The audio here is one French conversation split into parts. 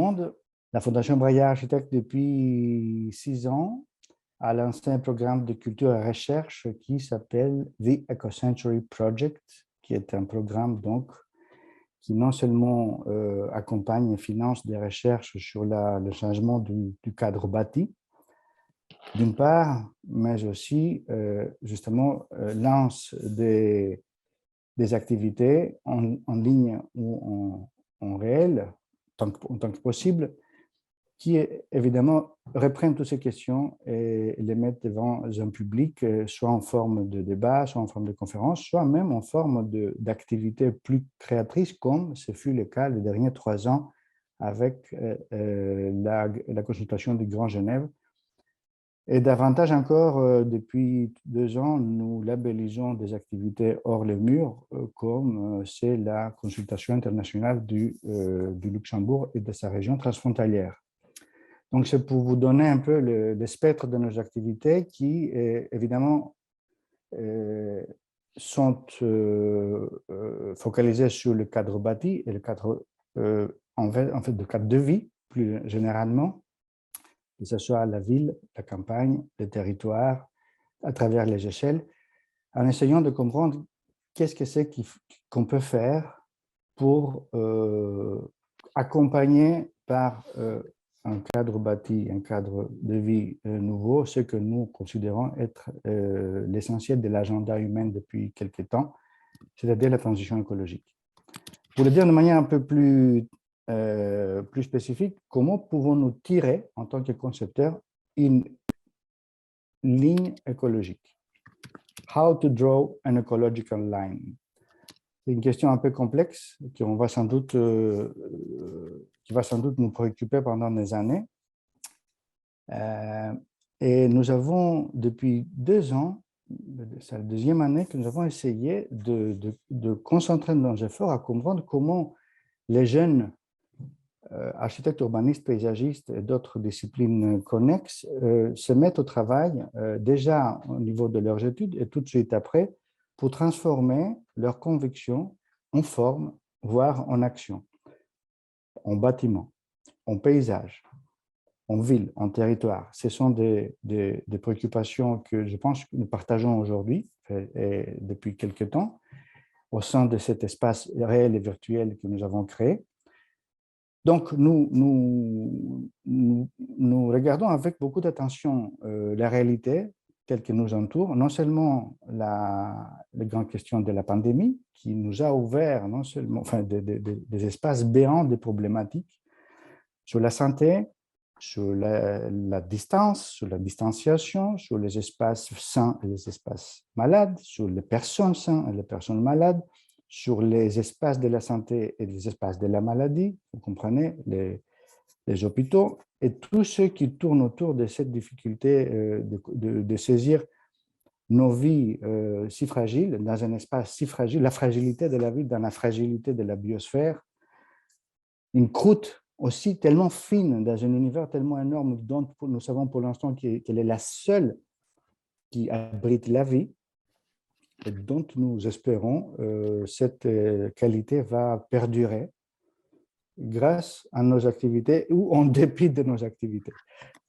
monde. La Fondation Braillard Architecte, depuis 6 ans, a lancé un programme de culture et recherche qui s'appelle The EcoCentury Project, qui est un programme donc qui non seulement accompagne et finance des recherches sur le changement du cadre bâti, d'une part, mais aussi justement lance des activités en ligne ou en réel, en tant que possible, qui évidemment reprennent toutes ces questions et les mettent devant un public, soit en forme de débat, soit en forme de conférence, soit même en forme d'activités plus créatrices, comme ce fut le cas les derniers 3 ans avec la consultation du Grand Genève. Et davantage encore, depuis 2 ans, nous labellisons des activités hors les murs, comme c'est la consultation internationale du Luxembourg et de sa région transfrontalière. Donc, c'est pour vous donner un peu le spectre de nos activités qui, évidemment, sont focalisées sur le cadre bâti et le cadre, en fait, le cadre de vie, plus généralement, que ce soit la ville, la campagne, le territoire, à travers les échelles, en essayant de comprendre qu'est-ce que c'est qu'on peut faire pour accompagner par un cadre bâti, un cadre de vie nouveau, ce que nous considérons être l'essentiel de l'agenda humain depuis quelque temps, c'est-à-dire la transition écologique. Pour le dire de manière un peu plus spécifique, comment pouvons-nous tirer, en tant que concepteurs, une ligne écologique? How to draw an ecological line? C'est une question un peu complexe qui va sans doute nous préoccuper pendant des années. Et nous avons, depuis 2 ans, c'est la deuxième année que nous avons essayé de concentrer nos efforts à comprendre comment les jeunes architectes, urbanistes, paysagistes et d'autres disciplines connexes se mettent au travail déjà au niveau de leurs études et tout de suite après pour transformer leurs convictions en forme, voire en action, en bâtiment, en paysage, en ville, en territoire. Ce sont des préoccupations que je pense que nous partageons aujourd'hui et depuis quelque temps au sein de cet espace réel et virtuel que nous avons créé. Donc, nous regardons avec beaucoup d'attention la réalité telle que nous entoure, non seulement la grande question de la pandémie, qui nous a ouvert non seulement, enfin, des espaces béants de problématiques sur la santé, sur la distance, sur la distanciation, sur les espaces sains et les espaces malades, sur les personnes saines et les personnes malades, sur les espaces de la santé et les espaces de la maladie, vous comprenez, les hôpitaux, et tout ce qui tourne autour de cette difficulté de saisir nos vies si fragiles, dans un espace si fragile, la fragilité de la vie, dans la fragilité de la biosphère, une croûte aussi tellement fine, dans un univers tellement énorme dont nous savons pour l'instant qu'elle est la seule qui abrite la vie, et dont nous espérons cette qualité va perdurer grâce à nos activités ou en dépit de nos activités.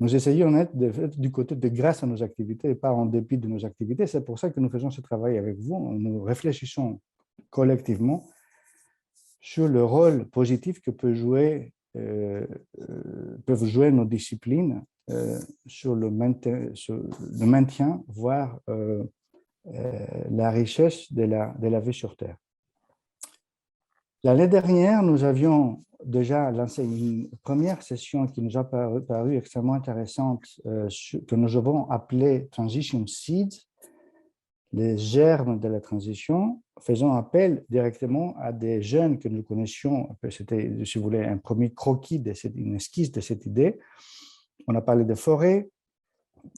Nous essayons d'être du côté de grâce à nos activités et pas en dépit de nos activités. C'est pour ça que nous faisons ce travail avec vous. Nous réfléchissons collectivement sur le rôle positif que peuvent jouer nos disciplines sur le maintien, voire la richesse de la vie sur Terre. L'année dernière, nous avions déjà lancé une première session qui nous a paru extrêmement intéressante, que nous avons appelée Transition Seeds, les germes de la transition, faisant appel directement à des jeunes que nous connaissions. C'était, si vous voulez, un premier croquis, une esquisse de cette idée. On a parlé de forêts,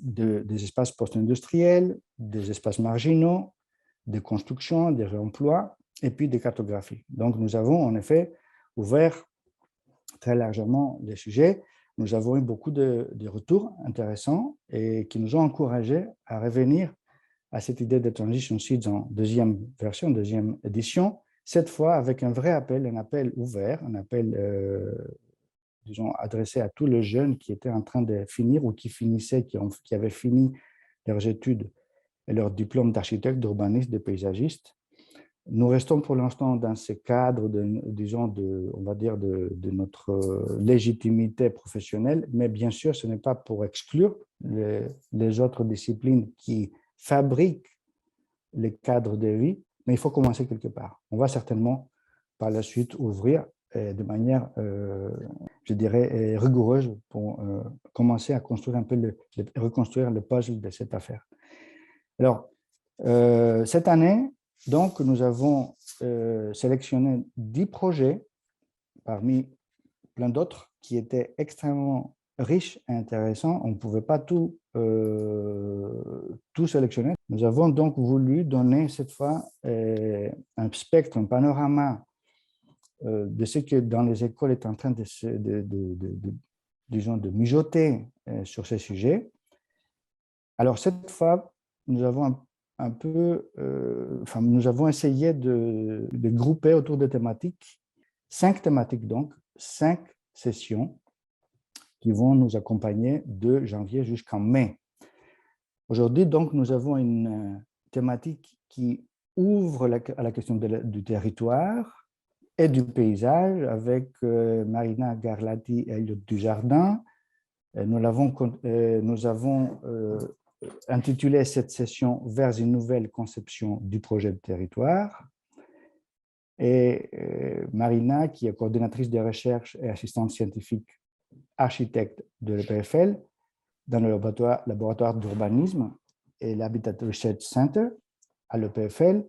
des espaces post-industriels, des espaces marginaux, des constructions, des réemplois, et puis des cartographies. Donc, nous avons en effet ouvert très largement les sujets. Nous avons eu beaucoup de retours intéressants et qui nous ont encouragés à revenir à cette idée de Transition Seeds en deuxième version, deuxième édition, cette fois avec un vrai appel, un appel ouvert, un appel disons, adressé à tous les jeunes qui étaient en train de finir ou qui finissaient, qui avaient fini leurs études et leur diplôme d'architecte, d'urbaniste, de paysagiste. Nous restons pour l'instant dans ce cadre, disons, on va dire, de notre légitimité professionnelle, mais bien sûr, ce n'est pas pour exclure les autres disciplines qui fabriquent les cadres de vie, mais il faut commencer quelque part. On va certainement par la suite ouvrir de manière, je dirais, rigoureuse pour commencer à construire un peu reconstruire le puzzle de cette affaire. Alors, cette année, donc, nous avons sélectionné 10 projets parmi plein d'autres qui étaient extrêmement riches et intéressants. On ne pouvait pas tout sélectionner. Nous avons donc voulu donner cette fois un spectre, un panorama de ce que dans les écoles est en train disons, de mijoter sur ces sujets. Alors, cette fois, nous avons nous avons essayé de grouper autour des thématiques, 5 thématiques donc, 5 sessions qui vont nous accompagner de janvier jusqu'en mai. Aujourd'hui, donc, nous avons une thématique qui ouvre à la question du territoire et du paysage avec Marina Garlati et Elliot Dujardin. Nous avons intitulé cette session « Vers une nouvelle conception du projet de territoire ». Et Marina, qui est coordinatrice de recherche et assistante scientifique architecte de l'EPFL dans le laboratoire d'urbanisme et l'Habitat Research Center à l'EPFL,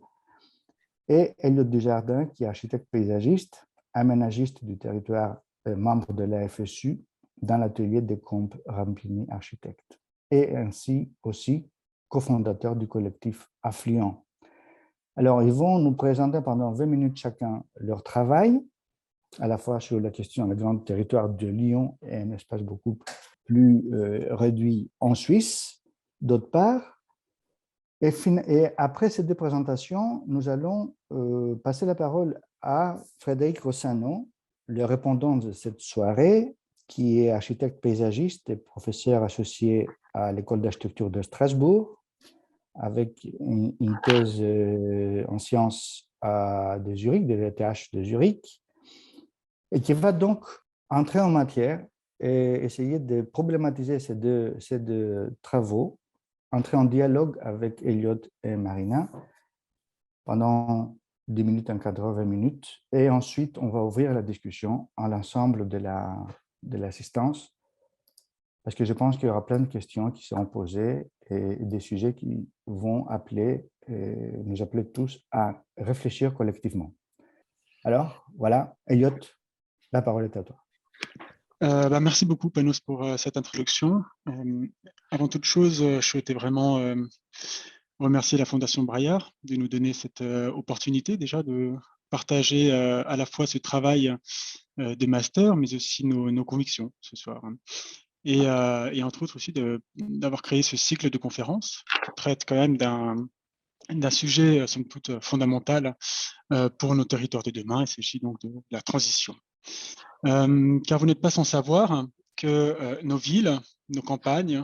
et Elliot Dujardin, qui est architecte paysagiste, aménagiste du territoire, membre de la FSU dans l'atelier de Comte Rampini Architecte, et ainsi aussi cofondateur du collectif Affluent. Alors, ils vont nous présenter pendant 20 minutes chacun leur travail, à la fois sur la question du grand territoire de Lyon et un espace beaucoup plus réduit en Suisse, d'autre part. Et après ces deux présentations, nous allons passer la parole à Frédéric Rossano, le répondant de cette soirée, qui est architecte paysagiste et professeur associé à l'École d'architecture de Strasbourg, avec une thèse en sciences de Zurich, de l'ETH de Zurich, et qui va donc entrer en matière et essayer de problématiser ces deux travaux, entrer en dialogue avec Elliot et Marina pendant 10 minutes, un quart d'heure, 20 minutes, et ensuite on va ouvrir la discussion à l'ensemble de l'assistance, parce que je pense qu'il y aura plein de questions qui seront posées et des sujets qui vont nous appeler tous à réfléchir collectivement. Alors, voilà, Elliot, la parole est à toi. Merci beaucoup, Panos, pour cette introduction. Avant toute chose, je souhaitais vraiment remercier la Fondation Braillard de nous donner cette opportunité déjà de partager à la fois ce travail de master, mais aussi nos convictions ce soir. Et entre autres aussi d'avoir créé ce cycle de conférences qui traite quand même d'un sujet, somme toute, fondamental pour nos territoires de demain. Il s'agit donc de la transition. Car vous n'êtes pas sans savoir que nos villes, nos campagnes,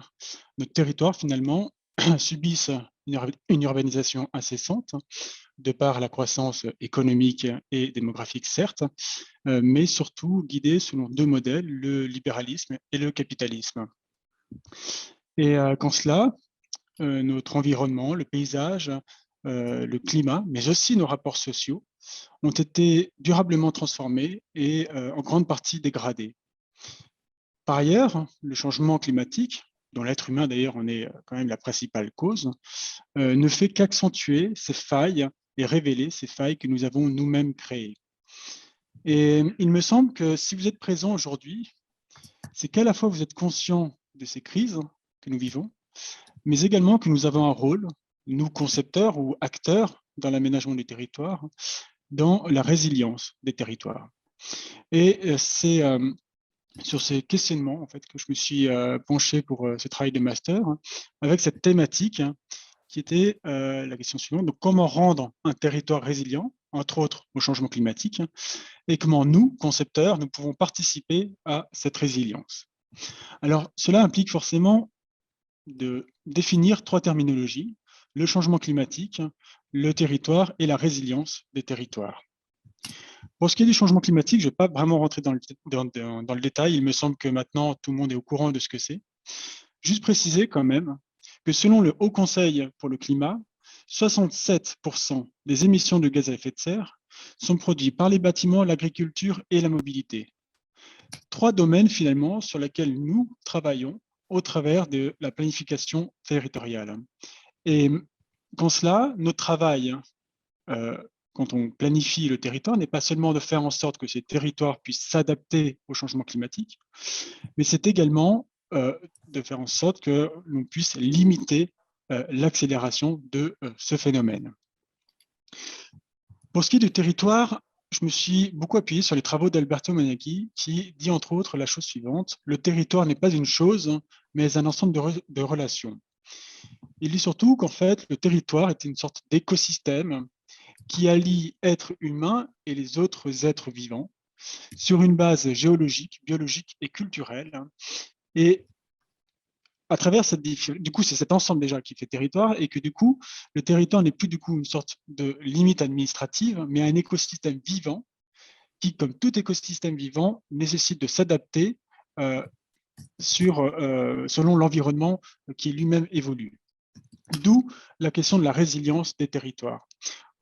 nos territoires finalement subissent une urbanisation incessante de par la croissance économique et démographique certes, mais surtout guidée selon deux modèles, le libéralisme et le capitalisme. Et qu'en cela, notre environnement, le paysage, le climat, mais aussi nos rapports sociaux ont été durablement transformés et en grande partie dégradés. Par ailleurs, le changement climatique, dont l'être humain d'ailleurs en est quand même la principale cause, ne fait qu'accentuer ces failles et révéler ces failles que nous avons nous-mêmes créées. Et il me semble que si vous êtes présent aujourd'hui, c'est qu'à la fois vous êtes conscient de ces crises que nous vivons, mais également que nous avons un rôle, nous concepteurs ou acteurs dans l'aménagement du territoire, dans la résilience des territoires. Et c'est sur ces questionnements en fait, que je me suis penché pour ce travail de master, avec cette thématique qui était la question suivante, donc comment rendre un territoire résilient entre autres, au changement climatique, et comment nous, concepteurs, nous pouvons participer à cette résilience. Alors, cela implique forcément de définir 3 terminologies: le changement climatique, le territoire et la résilience des territoires. Pour ce qui est du changement climatique, je ne vais pas vraiment rentrer dans le détail. Il me semble que maintenant, tout le monde est au courant de ce que c'est. Juste préciser quand même que selon le Haut Conseil pour le climat, 67% des émissions de gaz à effet de serre sont produites par les bâtiments, l'agriculture et la mobilité. 3 domaines finalement sur lesquels nous travaillons au travers de la planification territoriale. Et qu'en cela, notre travail, quand on planifie le territoire, n'est pas seulement de faire en sorte que ces territoires puissent s'adapter au changement climatique, mais c'est également de faire en sorte que l'on puisse limiter l'accélération de ce phénomène. Pour ce qui est du territoire, je me suis beaucoup appuyé sur les travaux d'Alberto Managhi, qui dit entre autres la chose suivante: le territoire n'est pas une chose, mais un ensemble de relations. Il dit surtout qu'en fait, le territoire est une sorte d'écosystème qui allie êtres humains et les autres êtres vivants sur une base géologique, biologique et culturelle. Et à travers du coup, c'est cet ensemble déjà qui fait territoire, et que du coup, le territoire n'est plus du coup une sorte de limite administrative, mais un écosystème vivant qui, comme tout écosystème vivant, nécessite de s'adapter selon l'environnement qui lui-même évolue. D'où la question de la résilience des territoires.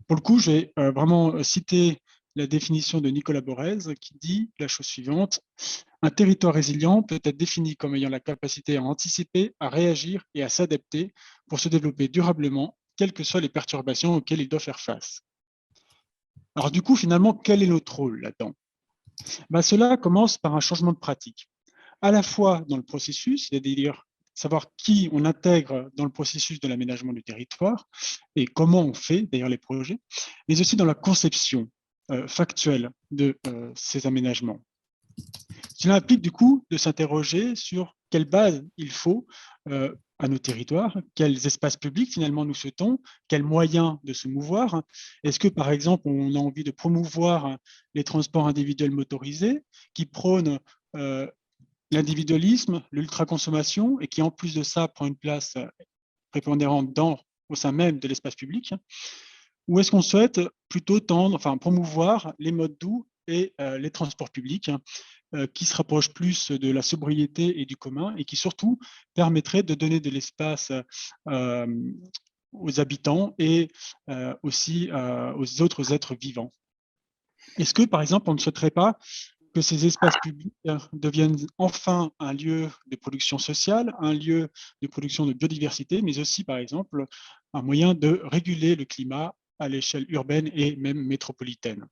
Pour le coup, je vais vraiment citer la définition de Nicolas Borez, qui dit la chose suivante: un territoire résilient peut être défini comme ayant la capacité à anticiper, à réagir et à s'adapter pour se développer durablement, quelles que soient les perturbations auxquelles il doit faire face. Alors du coup, finalement, quel est notre rôle là-dedans? Cela commence par un changement de pratique, à la fois dans le processus, c'est-à-dire savoir qui on intègre dans le processus de l'aménagement du territoire et comment on fait d'ailleurs les projets, mais aussi dans la conception factuelle de ces aménagements. Cela implique du coup de s'interroger sur quelle base il faut à nos territoires, quels espaces publics finalement nous souhaitons, quels moyens de se mouvoir. Est-ce que par exemple on a envie de promouvoir les transports individuels motorisés qui prônent l'individualisme, l'ultraconsommation, et qui en plus de ça prend une place prépondérante au sein même de l'espace public, ou est-ce qu'on souhaite plutôt promouvoir les modes doux et les transports publics qui se rapprochent plus de la sobriété et du commun, et qui surtout permettraient de donner de l'espace aux habitants et aussi aux autres êtres vivants. Est-ce que, par exemple, on ne souhaiterait pas que ces espaces publics deviennent enfin un lieu de production sociale, un lieu de production de biodiversité, mais aussi, par exemple, un moyen de réguler le climat à l'échelle urbaine et même métropolitaine?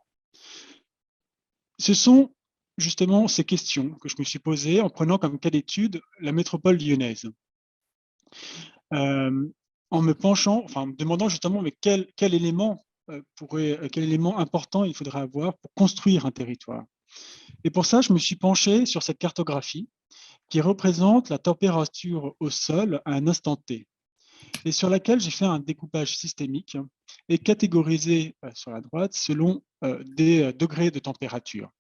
Ce sont justement ces questions que je me suis posées en prenant comme cas d'étude la métropole lyonnaise. En me demandant justement mais quel élément important il faudrait avoir pour construire un territoire. Et pour ça, je me suis penché sur cette cartographie qui représente la température au sol à un instant T, et sur laquelle j'ai fait un découpage systémique et catégorisé sur la droite selon des degrés de température.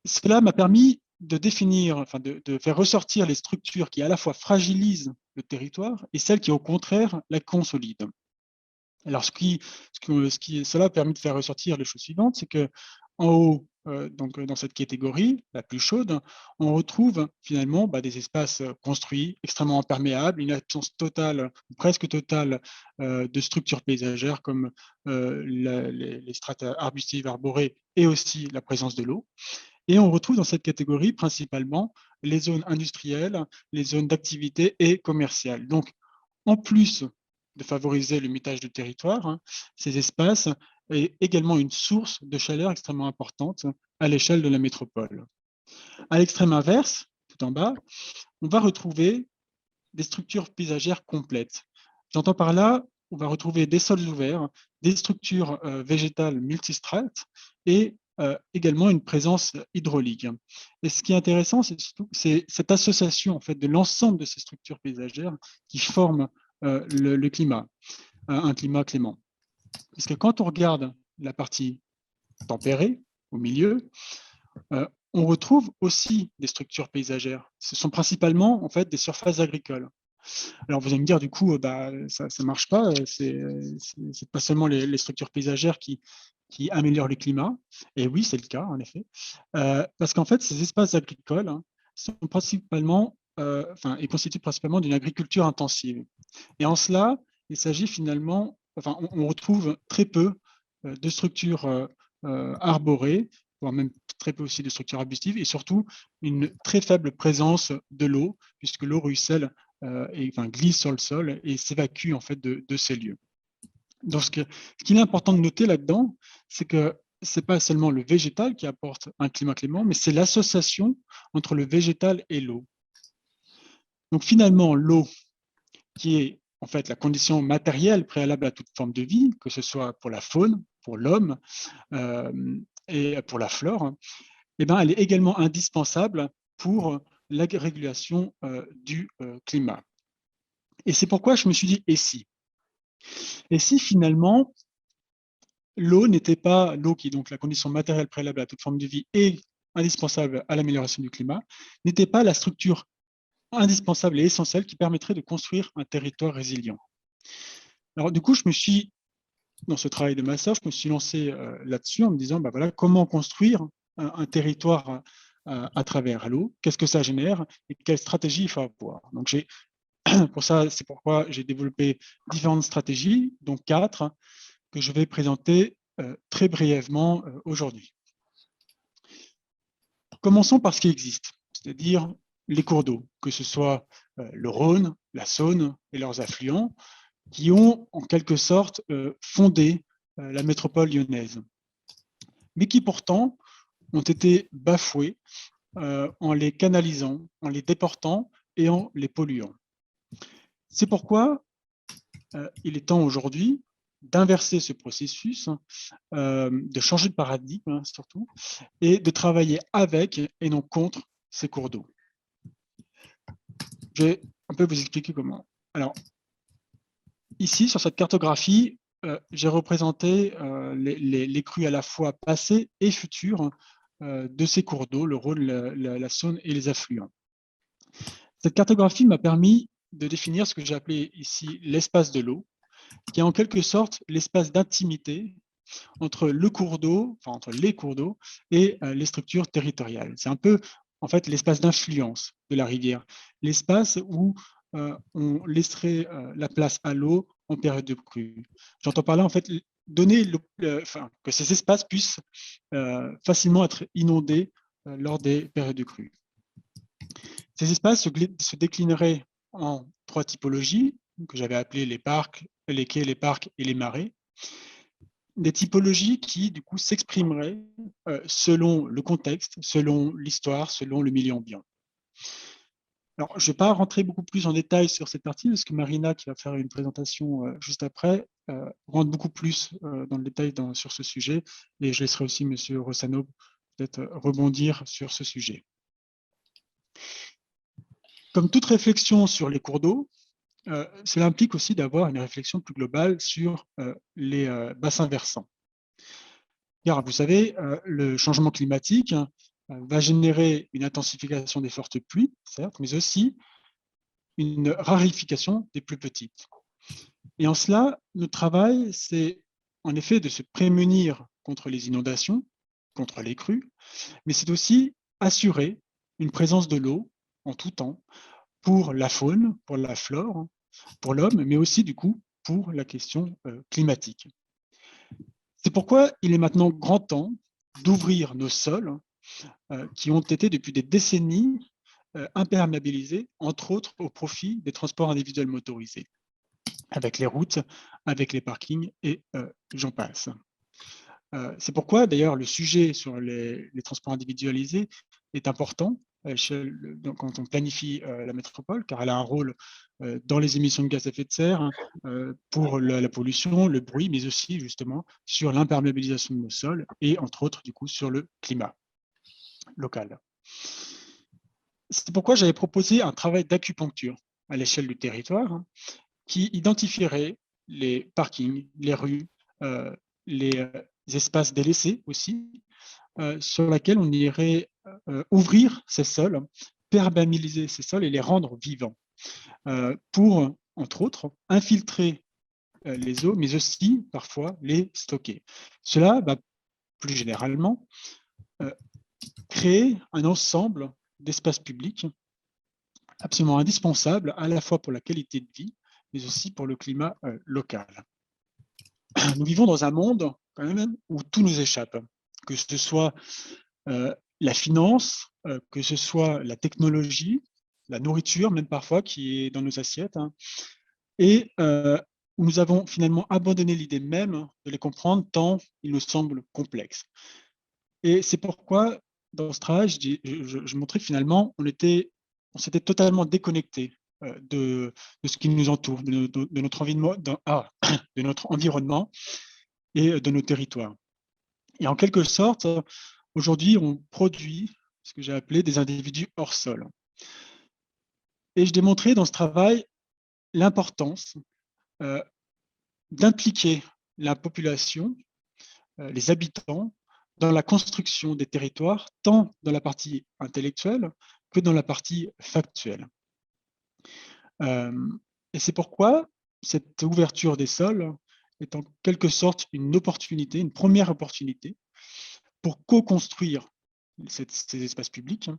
Cela m'a permis de définir, de faire ressortir les structures qui à la fois fragilisent le territoire et celles qui au contraire la consolident. Alors cela a permis de faire ressortir les choses suivantes, c'est que en haut, dans cette catégorie la plus chaude, on retrouve finalement des espaces construits, extrêmement imperméables, une absence totale, presque totale, de structures paysagères comme les strates arbustives, arborées, et aussi la présence de l'eau. Et on retrouve dans cette catégorie principalement les zones industrielles, les zones d'activité et commerciales. Donc, en plus de favoriser le mitage du territoire, ces espaces est également une source de chaleur extrêmement importante à l'échelle de la métropole. À l'extrême inverse, tout en bas, on va retrouver des structures paysagères complètes. J'entends par là, on va retrouver des sols ouverts, des structures végétales multistrates et également une présence hydraulique. Et ce qui est intéressant, c'est cette association en fait, de l'ensemble de ces structures paysagères qui forment le climat, un climat clément. Parce que quand on regarde la partie tempérée, au milieu, on retrouve aussi des structures paysagères. Ce sont principalement en fait des surfaces agricoles. Alors vous allez me dire du coup, ça ne marche pas, c'est pas seulement les structures paysagères qui améliorent le climat. Et oui, c'est le cas en effet, parce qu'en fait ces espaces agricoles sont principalement, et constituent principalement d'une agriculture intensive. Et en cela, il s'agit finalement, on retrouve très peu de structures arborées, voire même très peu aussi de structures arbustives, et surtout une très faible présence de l'eau, puisque l'eau ruisselle et glisse sur le sol et s'évacue en fait de ces lieux. Donc, ce qu'il est important de noter là-dedans, c'est que ce n'est pas seulement le végétal qui apporte un climat clément, mais c'est l'association entre le végétal et l'eau. Donc finalement, l'eau, qui est en fait la condition matérielle préalable à toute forme de vie, que ce soit pour la faune, pour l'homme et pour la flore, eh ben, elle est également indispensable pour la régulation du climat. Et c'est pourquoi je me suis dit, et si finalement, l'eau n'était pas, l'eau qui est donc la condition matérielle préalable à toute forme de vie et indispensable à l'amélioration du climat, n'était pas la structure indispensable et essentielle qui permettrait de construire un territoire résilient. Alors du coup, dans ce travail de master, je me suis lancé là-dessus en me disant, voilà, comment construire un territoire à travers l'eau, qu'est-ce que ça génère et quelle stratégie il faut avoir. Donc c'est pourquoi j'ai développé différentes stratégies, dont 4, que je vais présenter très brièvement aujourd'hui. Commençons par ce qui existe, c'est-à-dire les cours d'eau, que ce soit le Rhône, la Saône et leurs affluents, qui ont en quelque sorte fondé la métropole lyonnaise, mais qui pourtant ont été bafoués en les canalisant, en les déportant et en les polluant. C'est pourquoi il est temps aujourd'hui d'inverser ce processus, de changer de paradigme surtout, et de travailler avec et non contre ces cours d'eau. Je vais un peu vous expliquer comment. Alors, ici, sur cette cartographie, j'ai représenté les crues à la fois passées et futures de ces cours d'eau, le Rhône, la Saône et les affluents. Cette cartographie m'a permis de définir ce que j'ai appelé ici l'espace de l'eau, qui est en quelque sorte l'espace d'intimité entre le cours d'eau, entre les cours d'eau et les structures territoriales. C'est un peu en fait l'espace d'influence de la rivière, l'espace où on laisserait la place à l'eau en période de crue. J'entends par là en fait donner que ces espaces puissent facilement être inondés lors des périodes de crue. Ces espaces se déclineraient en 3 typologies que j'avais appelées les parcs, les quais, les parcs et les marais. Des typologies qui, du coup, s'exprimeraient selon le contexte, selon l'histoire, selon le milieu ambiant. Alors, je ne vais pas rentrer beaucoup plus en détail sur cette partie, parce que Marina, qui va faire une présentation juste après, rentre beaucoup plus dans le détail sur ce sujet, et je laisserai aussi M. Rossano peut-être rebondir sur ce sujet. Comme toute réflexion sur les cours d'eau, cela implique aussi d'avoir une réflexion plus globale sur les bassins versants. Car vous savez, le changement climatique va générer une intensification des fortes pluies, certes, mais aussi une rarification des plus petites. Et en cela, notre travail, c'est en effet de se prémunir contre les inondations, contre les crues, mais c'est aussi assurer une présence de l'eau en tout temps pour la faune, pour la flore, pour l'homme, mais aussi du coup pour la question climatique. C'est pourquoi il est maintenant grand temps d'ouvrir nos sols qui ont été depuis des décennies imperméabilisés, entre autres au profit des transports individuels motorisés, avec les routes, avec les parkings et j'en passe. C'est pourquoi d'ailleurs le sujet sur les transports individualisés est important quand on planifie la métropole, car elle a un rôle dans les émissions de gaz à effet de serre, pour la pollution, le bruit, mais aussi justement sur l'imperméabilisation de nos sols et entre autres du coup sur le climat local. C'est pourquoi j'avais proposé un travail d'acupuncture à l'échelle du territoire qui identifierait les parkings, les rues, les espaces délaissés aussi, sur lesquels on irait ouvrir ces sols, perméabiliser ces sols et les rendre vivants, pour, entre autres, infiltrer les eaux, mais aussi parfois les stocker. Cela va plus généralement créer un ensemble d'espaces publics absolument indispensables à la fois pour la qualité de vie, mais aussi pour le climat local. Nous vivons dans un monde quand même où tout nous échappe, que ce soit la finance, que ce soit la technologie, la nourriture même parfois qui est dans nos assiettes, hein, et où nous avons finalement abandonné l'idée même de les comprendre tant ils nous semblent complexes. Et c'est pourquoi dans ce travail, je montrais que finalement on s'était totalement déconnecté de ce qui nous entoure, de notre environnement, de notre environnement et de nos territoires. Et en quelque sorte, aujourd'hui, on produit ce que j'ai appelé des individus hors sol. Et je démontrais dans ce travail l'importance d'impliquer la population, les habitants, dans la construction des territoires, tant dans la partie intellectuelle que dans la partie factuelle. Et c'est pourquoi cette ouverture des sols est en quelque sorte une opportunité, une première opportunité pour co-construire ces espaces publics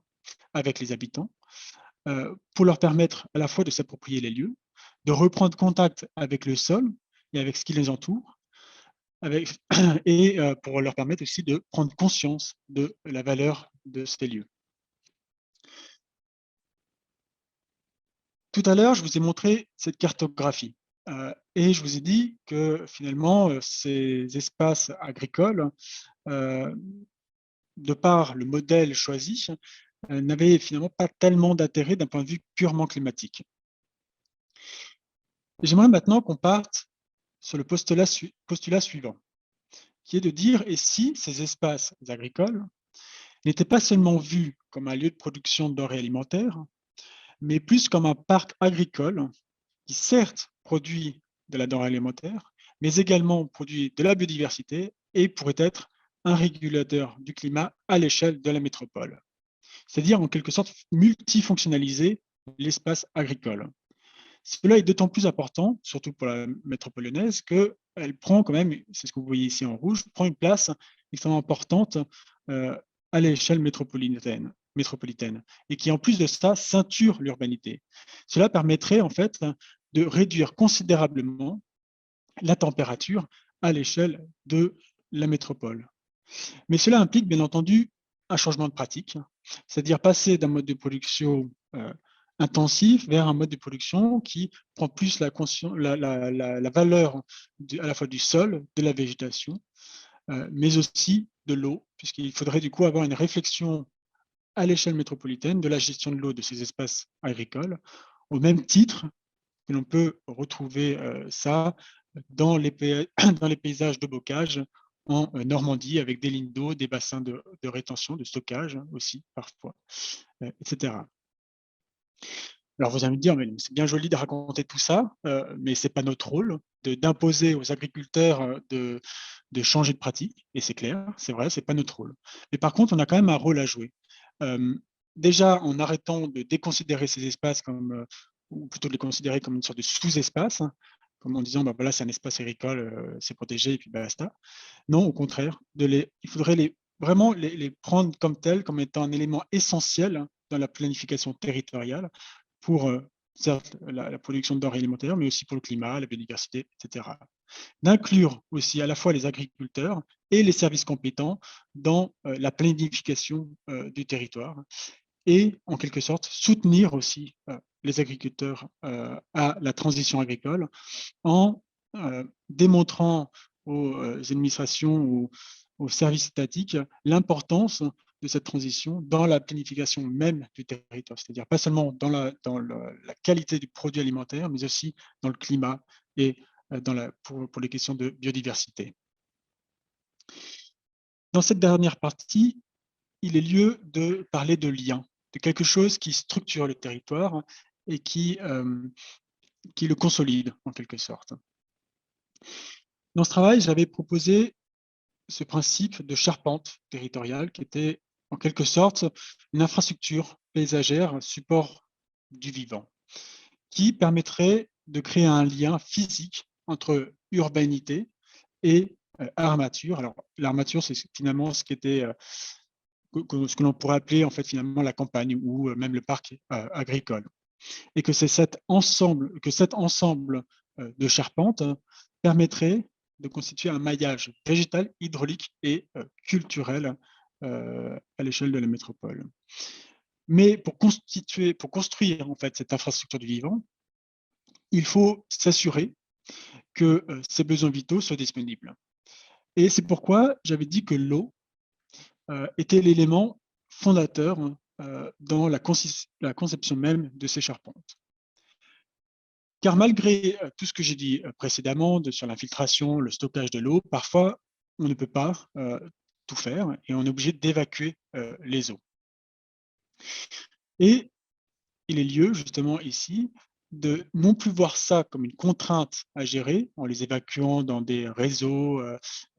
avec les habitants, pour leur permettre à la fois de s'approprier les lieux, de reprendre contact avec le sol et avec ce qui les entoure, et pour leur permettre aussi de prendre conscience de la valeur de ces lieux. Tout à l'heure, je vous ai montré cette cartographie et je vous ai dit que finalement, ces espaces agricoles, de par le modèle choisi, n'avaient finalement pas tellement d'intérêt d'un point de vue purement climatique. J'aimerais maintenant qu'on parte sur le postulat suivant, qui est de dire, et si ces espaces agricoles n'étaient pas seulement vus comme un lieu de production de denrées alimentaires, mais plus comme un parc agricole qui certes produit de la denrée alimentaire, mais également produit de la biodiversité et pourrait être un régulateur du climat à l'échelle de la métropole. C'est-à-dire en quelque sorte multifonctionnaliser l'espace agricole. Cela est d'autant plus important, surtout pour la métropole lyonnaise, qu'elle prend quand même, c'est ce que vous voyez ici en rouge, prend une place extrêmement importante à l'échelle métropolitaine, et qui en plus de ça ceinture l'urbanité. Cela permettrait en fait de réduire considérablement la température à l'échelle de la métropole. Mais cela implique bien entendu un changement de pratique, c'est-à-dire passer d'un mode de production intensif vers un mode de production qui prend plus la valeur à la fois du sol, de la végétation, mais aussi de l'eau, puisqu'il faudrait du coup avoir une réflexion à l'échelle métropolitaine de la gestion de l'eau de ces espaces agricoles, au même titre que l'on peut retrouver ça dans les paysages de bocage en Normandie, avec des lignes d'eau, des bassins de rétention, de stockage aussi parfois, etc. Alors vous allez me dire, mais c'est bien joli de raconter tout ça, mais ce n'est pas notre rôle d'imposer aux agriculteurs de changer de pratique, et c'est clair, c'est vrai, ce n'est pas notre rôle. Mais par contre, on a quand même un rôle à jouer. Déjà, en arrêtant de déconsidérer ces espaces comme, ou plutôt de les considérer comme une sorte de sous-espace, hein, comme en disant, bah, voilà, c'est un espace agricole, c'est protégé, et puis basta. Non, au contraire, il faudrait vraiment les prendre comme tels, comme étant un élément essentiel dans la planification territoriale pour, certes, la production de denrées alimentaires, mais aussi pour le climat, la biodiversité, etc. D'inclure aussi à la fois les agriculteurs et les services compétents dans la planification du territoire et, en quelque sorte, soutenir aussi les agriculteurs à la transition agricole en démontrant aux administrations ou aux services étatiques l'importance de cette transition dans la planification même du territoire, c'est-à-dire pas seulement dans la qualité du produit alimentaire, mais aussi dans le climat et pour les questions de biodiversité. Dans cette dernière partie, il est lieu de parler de lien, de quelque chose qui structure le territoire et qui le consolide en quelque sorte. Dans ce travail, j'avais proposé ce principe de charpente territoriale qui était en quelque sorte une infrastructure paysagère, support du vivant, qui permettrait de créer un lien physique entre urbanité et armature. Alors, l'armature, c'est finalement ce qui était ce que l'on pourrait appeler en fait finalement la campagne ou même le parc agricole. Et que c'est cet ensemble de charpentes permettrait de constituer un maillage végétal, hydraulique et culturel à l'échelle de la métropole. Mais pour construire en fait cette infrastructure du vivant, il faut s'assurer que ces besoins vitaux soient disponibles. Et c'est pourquoi j'avais dit que l'eau était l'élément fondateur dans la conception même de ces charpentes. Car malgré tout ce que j'ai dit précédemment sur l'infiltration, le stockage de l'eau, parfois on ne peut pas tout faire et on est obligé d'évacuer les eaux. Et il est lieu justement ici de non plus voir ça comme une contrainte à gérer en les évacuant dans des réseaux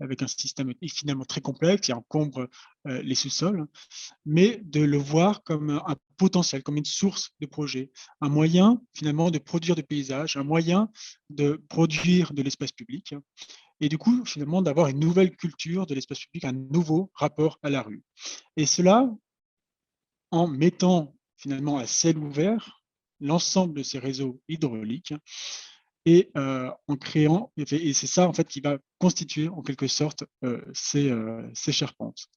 avec un système finalement très complexe qui encombre les sous-sols, mais de le voir comme un potentiel, comme une source de projet, un moyen finalement de produire des paysages, un moyen de produire de l'espace public, et du coup finalement d'avoir une nouvelle culture de l'espace public, un nouveau rapport à la rue. Et cela en mettant finalement à ciel ouvert l'ensemble de ces réseaux hydrauliques et en créant, et c'est ça en fait qui va constituer en quelque sorte ces charpentes.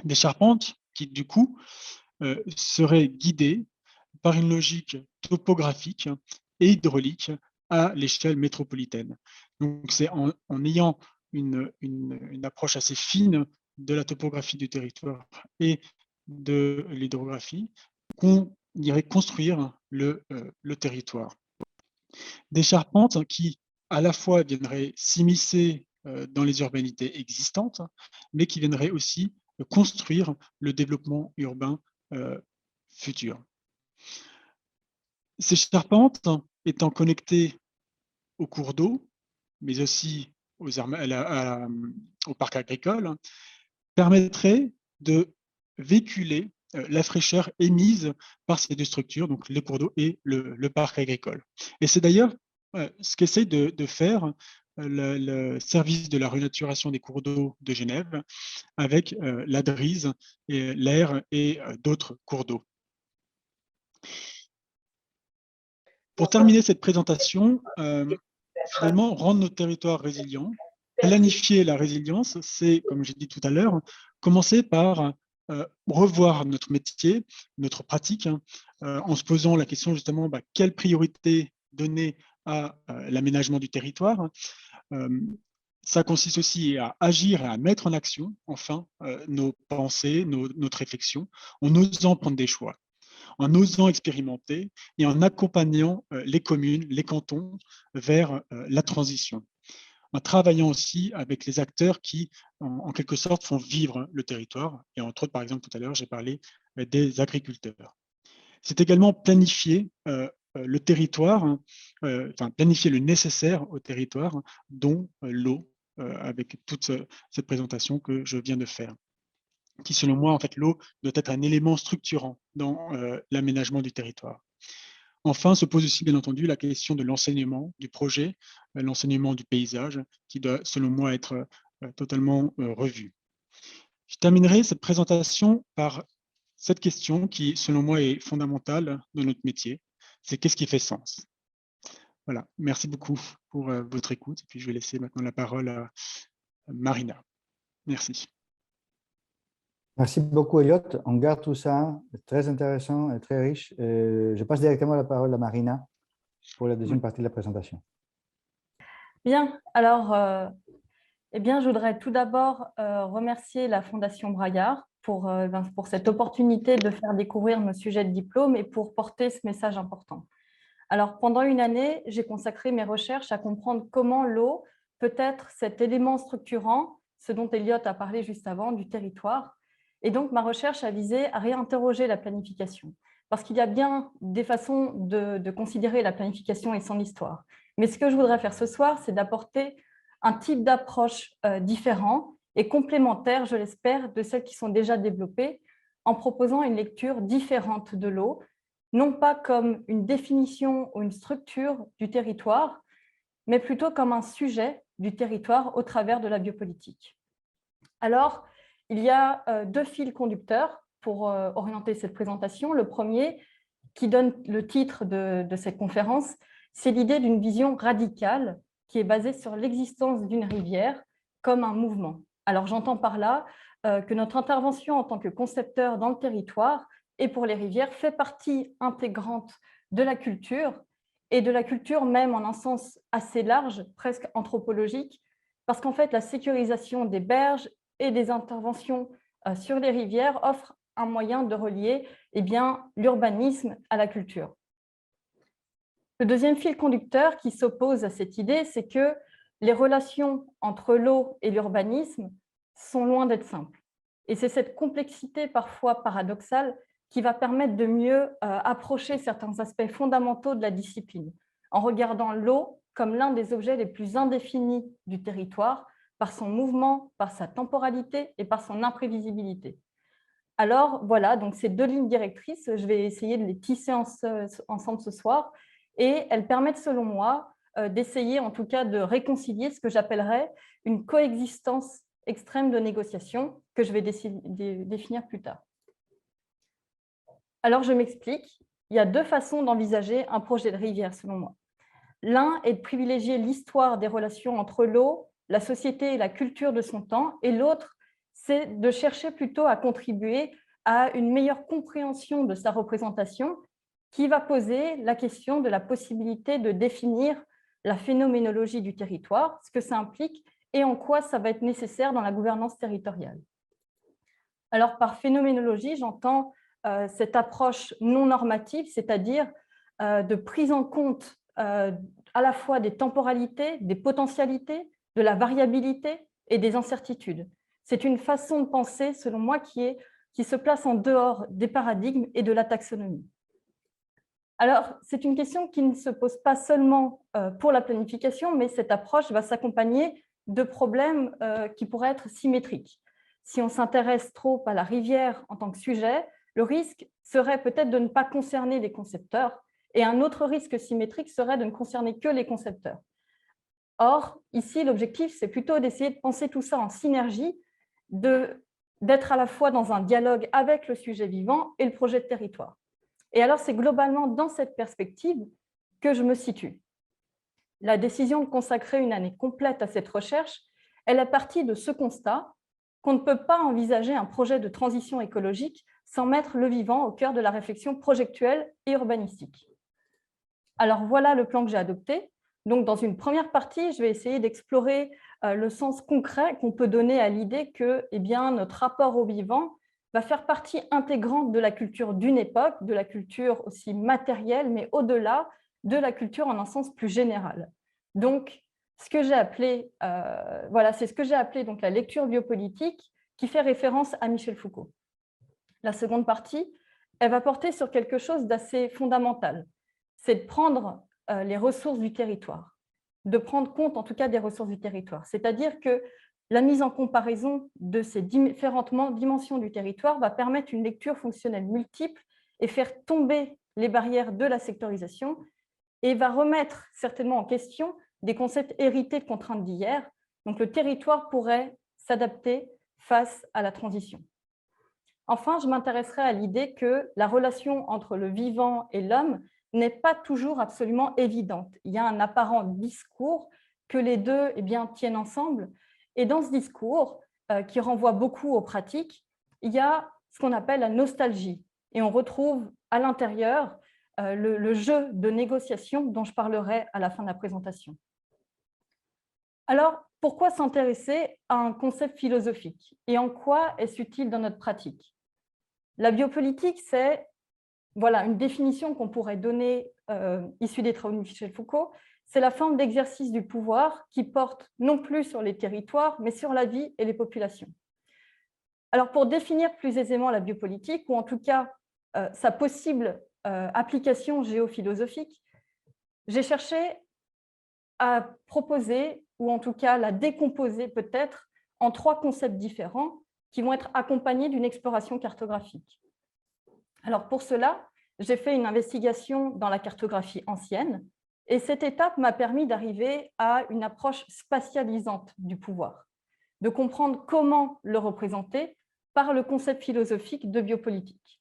Des charpentes qui du coup seraient guidées par une logique topographique et hydraulique à l'échelle métropolitaine. Donc c'est en ayant une approche assez fine de la topographie du territoire et de l'hydrographie qu'on irait construire le territoire. Des charpentes qui, à la fois, viendraient s'immiscer dans les urbanités existantes, mais qui viendraient aussi construire le développement urbain futur. Ces charpentes étant connectées aux cours d'eau, mais aussi au parc agricole, permettraient de véhiculer la fraîcheur émise par ces deux structures, donc les cours d'eau et le parc agricole. Et c'est d'ailleurs ce qu'essaie de faire le service de la renaturation des cours d'eau de Genève avec la Drise, l'Aire et d'autres cours d'eau. Pour terminer cette présentation, finalement, rendre nos territoires résilients, planifier la résilience, c'est, comme j'ai dit tout à l'heure, commencer par revoir notre métier, notre pratique, en se posant la question justement, quelle priorité donner à l'aménagement du territoire. Ça consiste aussi à agir et à mettre en action, enfin, nos pensées, notre réflexion, en osant prendre des choix, en osant expérimenter et en accompagnant les communes, les cantons vers la transition, en travaillant aussi avec les acteurs qui, en quelque sorte, font vivre le territoire. Et entre autres, par exemple, tout à l'heure, j'ai parlé des agriculteurs. C'est également planifier le territoire, enfin planifier le nécessaire au territoire, dont l'eau, avec toute cette présentation que je viens de faire, qui, selon moi, en fait, l'eau doit être un élément structurant dans l'aménagement du territoire. Enfin, se pose aussi, bien entendu, la question de l'enseignement du projet, l'enseignement du paysage, qui doit, selon moi, être totalement revu. Je terminerai cette présentation par cette question qui, selon moi, est fondamentale dans notre métier. C'est qu'est-ce qui fait sens? Voilà, merci beaucoup pour votre écoute. Et puis, je vais laisser maintenant la parole à Marina. Merci. Merci beaucoup, Elliot. On garde tout ça, très intéressant et très riche. Je passe directement la parole à Marina pour la deuxième partie de la présentation. Bien, alors, eh bien, je voudrais tout d'abord remercier la Fondation Braillard pour cette opportunité de faire découvrir nos sujets de diplôme et pour porter ce message important. Alors, pendant une année, j'ai consacré mes recherches à comprendre comment l'eau peut être cet élément structurant, ce dont Elliot a parlé juste avant, du territoire. Et donc, ma recherche a visé à réinterroger la planification, parce qu'il y a bien des façons de considérer la planification et son histoire. Mais ce que je voudrais faire ce soir, c'est d'apporter un type d'approche différent et complémentaire, je l'espère, de celles qui sont déjà développées, en proposant une lecture différente de l'eau, non pas comme une définition ou une structure du territoire, mais plutôt comme un sujet du territoire au travers de la biopolitique. Alors, il y a deux fils conducteurs pour orienter cette présentation. Le premier, qui donne le titre de cette conférence, c'est l'idée d'une vision radicale qui est basée sur l'existence d'une rivière comme un mouvement. Alors, j'entends par là que notre intervention en tant que concepteur dans le territoire et pour les rivières fait partie intégrante de la culture, et de la culture même en un sens assez large, presque anthropologique, parce qu'en fait, la sécurisation des berges et des interventions sur les rivières offre un moyen de relier l'urbanisme à la culture. Le deuxième fil conducteur qui s'oppose à cette idée, c'est que les relations entre l'eau et l'urbanisme sont loin d'être simples. Et c'est cette complexité parfois paradoxale qui va permettre de mieux approcher certains aspects fondamentaux de la discipline, en regardant l'eau comme l'un des objets les plus indéfinis du territoire, par son mouvement, par sa temporalité et par son imprévisibilité. Alors voilà, donc ces deux lignes directrices, je vais essayer de les tisser ensemble ce soir, et elles permettent selon moi d'essayer en tout cas de réconcilier ce que j'appellerais une coexistence extrême de négociation que je vais définir plus tard. Alors je m'explique, il y a deux façons d'envisager un projet de rivière selon moi. L'un est de privilégier l'histoire des relations entre l'eau, la société et la culture de son temps, et l'autre, c'est de chercher plutôt à contribuer à une meilleure compréhension de sa représentation qui va poser la question de la possibilité de définir la phénoménologie du territoire, ce que ça implique et en quoi ça va être nécessaire dans la gouvernance territoriale. Alors, par phénoménologie, j'entends cette approche non normative, c'est-à-dire de prise en compte à la fois des temporalités, des potentialités, de la variabilité et des incertitudes. C'est une façon de penser, selon moi, qui se place en dehors des paradigmes et de la taxonomie. Alors, c'est une question qui ne se pose pas seulement pour la planification, mais cette approche va s'accompagner de problèmes qui pourraient être symétriques. Si on s'intéresse trop à la rivière en tant que sujet, le risque serait peut-être de ne pas concerner les concepteurs, et un autre risque symétrique serait de ne concerner que les concepteurs. Or, ici, l'objectif, c'est plutôt d'essayer de penser tout ça en synergie, d'être à la fois dans un dialogue avec le sujet vivant et le projet de territoire. Et alors, c'est globalement dans cette perspective que je me situe. La décision de consacrer une année complète à cette recherche, elle est partie de ce constat qu'on ne peut pas envisager un projet de transition écologique sans mettre le vivant au cœur de la réflexion projectuelle et urbanistique. Alors, voilà le plan que j'ai adopté. Donc, dans une première partie, je vais essayer d'explorer le sens concret qu'on peut donner à l'idée que notre rapport au vivant va faire partie intégrante de la culture d'une époque, de la culture aussi matérielle, mais au-delà de la culture en un sens plus général. Donc, ce que j'ai appelé, c'est ce que j'ai appelé donc la lecture biopolitique qui fait référence à Michel Foucault. La seconde partie, elle va porter sur quelque chose d'assez fondamental. C'est de prendre les ressources du territoire, de prendre compte en tout cas des ressources du territoire. C'est-à-dire que la mise en comparaison de ces différentes dimensions du territoire va permettre une lecture fonctionnelle multiple et faire tomber les barrières de la sectorisation et va remettre certainement en question des concepts hérités de contraintes d'hier. Donc, le territoire pourrait s'adapter face à la transition. Enfin, je m'intéresserai à l'idée que la relation entre le vivant et l'homme n'est pas toujours absolument évidente. Il y a un apparent discours que les deux tiennent ensemble. Et dans ce discours, qui renvoie beaucoup aux pratiques, il y a ce qu'on appelle la nostalgie. Et on retrouve à l'intérieur le jeu de négociation dont je parlerai à la fin de la présentation. Alors, pourquoi s'intéresser à un concept philosophique et en quoi est-ce utile dans notre pratique? La biopolitique, c'est une définition qu'on pourrait donner issue des travaux de Michel Foucault, c'est la forme d'exercice du pouvoir qui porte non plus sur les territoires, mais sur la vie et les populations. Alors, pour définir plus aisément la biopolitique, ou en tout cas sa possible application géophilosophique, j'ai cherché à proposer, ou en tout cas la décomposer peut-être, en 3 concepts différents qui vont être accompagnés d'une exploration cartographique. Alors pour cela, j'ai fait une investigation dans la cartographie ancienne et cette étape m'a permis d'arriver à une approche spatialisante du pouvoir, de comprendre comment le représenter par le concept philosophique de biopolitique.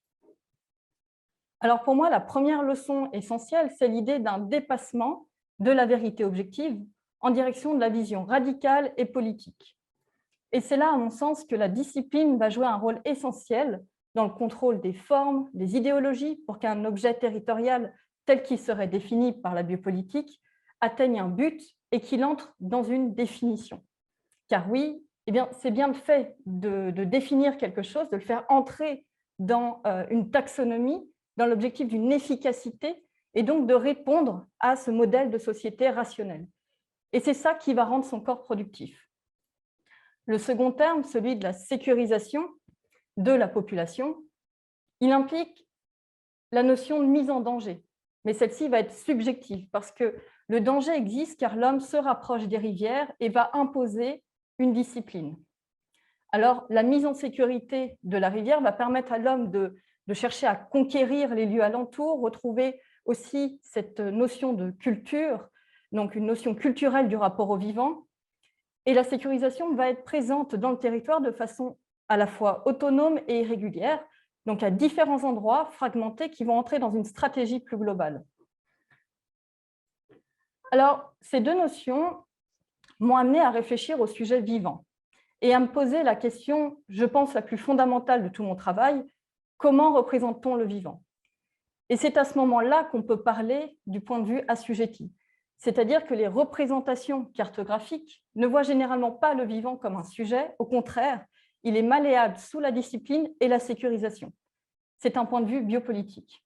Alors pour moi, la première leçon essentielle, c'est l'idée d'un dépassement de la vérité objective en direction de la vision radicale et politique. Et c'est là, à mon sens, que la discipline va jouer un rôle essentiel dans le contrôle des formes, des idéologies, pour qu'un objet territorial tel qu'il serait défini par la biopolitique atteigne un but et qu'il entre dans une définition. Car oui, eh bien, c'est bien le fait de définir quelque chose, de le faire entrer dans une taxonomie, dans l'objectif d'une efficacité, et donc de répondre à ce modèle de société rationnelle. Et c'est ça qui va rendre son corps productif. Le second terme, celui de la sécurisation de la population, il implique la notion de mise en danger. Mais celle-ci va être subjective parce que le danger existe car l'homme se rapproche des rivières et va imposer une discipline. Alors, la mise en sécurité de la rivière va permettre à l'homme de chercher à conquérir les lieux alentours, retrouver aussi cette notion de culture, donc une notion culturelle du rapport au vivant. Et la sécurisation va être présente dans le territoire de façon à la fois autonome et irrégulière, donc à différents endroits fragmentés qui vont entrer dans une stratégie plus globale. Alors, ces deux notions m'ont amené à réfléchir au sujet vivant et à me poser la question, je pense, la plus fondamentale de tout mon travail, comment représente-t-on le vivant? Et c'est à ce moment-là qu'on peut parler du point de vue assujetti. C'est-à-dire que les représentations cartographiques ne voient généralement pas le vivant comme un sujet, au contraire, il est malléable sous la discipline et la sécurisation. C'est un point de vue biopolitique.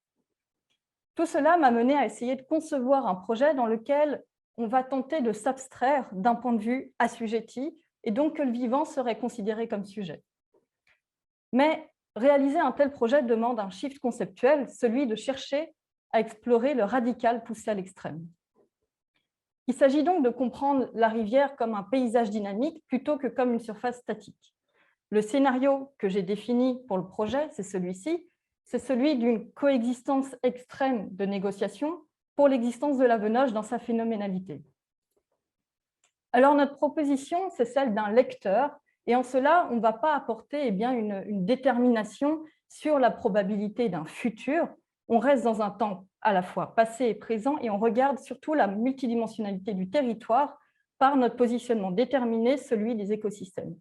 Tout cela m'a mené à essayer de concevoir un projet dans lequel on va tenter de s'abstraire d'un point de vue assujetti et donc que le vivant serait considéré comme sujet. Mais réaliser un tel projet demande un shift conceptuel, celui de chercher à explorer le radical poussé à l'extrême. Il s'agit donc de comprendre la rivière comme un paysage dynamique plutôt que comme une surface statique. Le scénario que j'ai défini pour le projet, c'est celui-ci, c'est celui d'une coexistence extrême de négociations pour l'existence de la Venoge dans sa phénoménalité. Alors notre proposition, c'est celle d'un lecteur, et en cela, on ne va pas apporter une détermination sur la probabilité d'un futur. On reste dans un temps à la fois passé et présent, et on regarde surtout la multidimensionnalité du territoire par notre positionnement déterminé, celui des écosystèmes.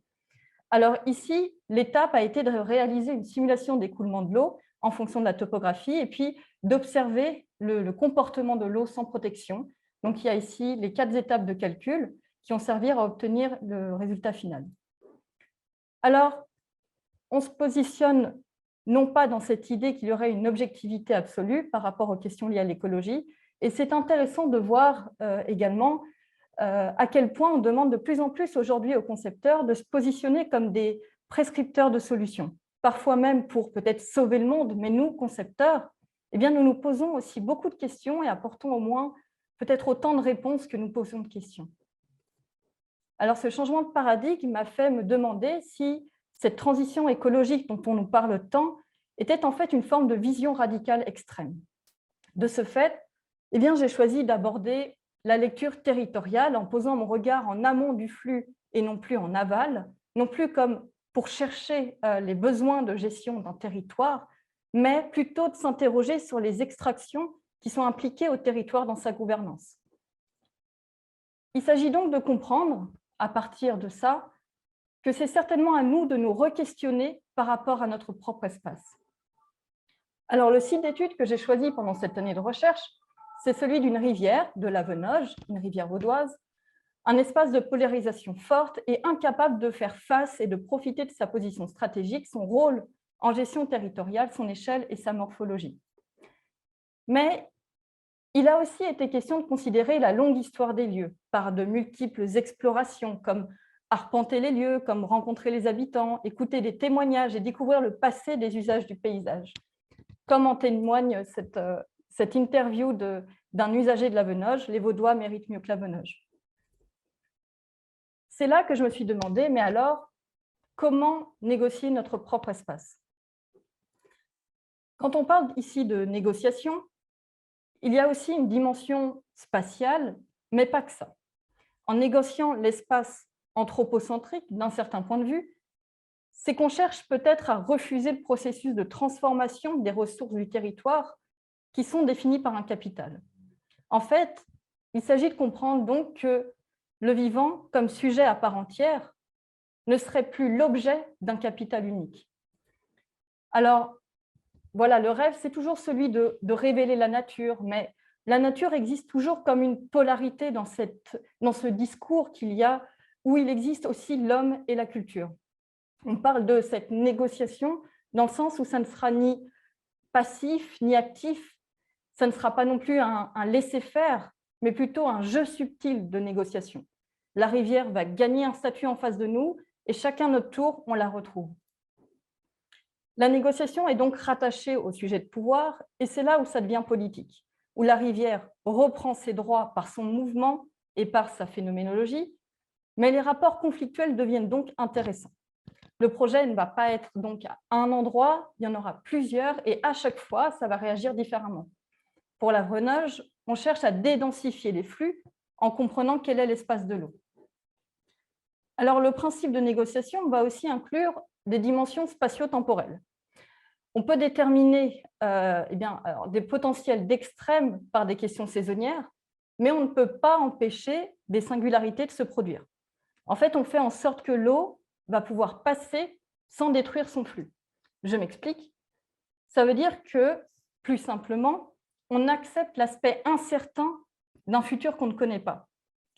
Alors ici, l'étape a été de réaliser une simulation d'écoulement de l'eau en fonction de la topographie et puis d'observer le comportement de l'eau sans protection. Donc il y a ici les 4 étapes de calcul qui ont servi à obtenir le résultat final. Alors, on se positionne non pas dans cette idée qu'il y aurait une objectivité absolue par rapport aux questions liées à l'écologie, et c'est intéressant de voir également à quel point on demande de plus en plus aujourd'hui aux concepteurs de se positionner comme des prescripteurs de solutions, parfois même pour peut-être sauver le monde, mais nous, concepteurs, eh bien, nous nous posons aussi beaucoup de questions et apportons au moins peut-être autant de réponses que nous posons de questions. Alors, ce changement de paradigme m'a fait me demander si cette transition écologique dont on nous parle tant était en fait une forme de vision radicale extrême. De ce fait, eh bien, j'ai choisi d'aborder la lecture territoriale en posant mon regard en amont du flux et non plus en aval, non plus comme pour chercher les besoins de gestion d'un territoire, mais plutôt de s'interroger sur les extractions qui sont impliquées au territoire dans sa gouvernance. Il s'agit donc de comprendre, à partir de ça, que c'est certainement à nous de nous re-questionner par rapport à notre propre espace. Alors, le site d'étude que j'ai choisi pendant cette année de recherche, c'est celui d'une rivière, de la Venoge, une rivière vaudoise, un espace de polarisation forte et incapable de faire face et de profiter de sa position stratégique, son rôle en gestion territoriale, son échelle et sa morphologie. Mais il a aussi été question de considérer la longue histoire des lieux par de multiples explorations, comme arpenter les lieux, comme rencontrer les habitants, écouter des témoignages et découvrir le passé des usages du paysage. Comme en témoigne cette interview d'un usager de la Venoge, les Vaudois méritent mieux que la Venoge. c'est là que je me suis demandé, mais alors, comment négocier notre propre espace? Quand on parle ici de négociation, il y a aussi une dimension spatiale, mais pas que ça. En négociant l'espace anthropocentrique d'un certain point de vue, c'est qu'on cherche peut-être à refuser le processus de transformation des ressources du territoire qui sont définies par un capital. En fait, il s'agit de comprendre donc que le vivant, comme sujet à part entière, ne serait plus l'objet d'un capital unique. Alors, voilà, le rêve, c'est toujours celui de révéler la nature, mais la nature existe toujours comme une polarité dans ce discours qu'il y a, où il existe aussi l'homme et la culture. On parle de cette négociation dans le sens où ça ne sera ni passif ni actif, ça ne sera pas non plus un laisser-faire, mais plutôt un jeu subtil de négociation. La rivière va gagner un statut en face de nous et chacun notre tour, on la retrouve. La négociation est donc rattachée au sujet de pouvoir et c'est là où ça devient politique, où la rivière reprend ses droits par son mouvement et par sa phénoménologie, mais les rapports conflictuels deviennent donc intéressants. Le projet ne va pas être donc à un endroit, il y en aura plusieurs et à chaque fois, ça va réagir différemment. Pour la Vrenage, on cherche à dédensifier les flux en comprenant quel est l'espace de l'eau. Alors, le principe de négociation va aussi inclure des dimensions spatio-temporelles. On peut déterminer des potentiels d'extrême par des questions saisonnières, mais on ne peut pas empêcher des singularités de se produire. En fait, on fait en sorte que l'eau va pouvoir passer sans détruire son flux. Je m'explique. Ça veut dire que, plus simplement, on accepte l'aspect incertain d'un futur qu'on ne connaît pas.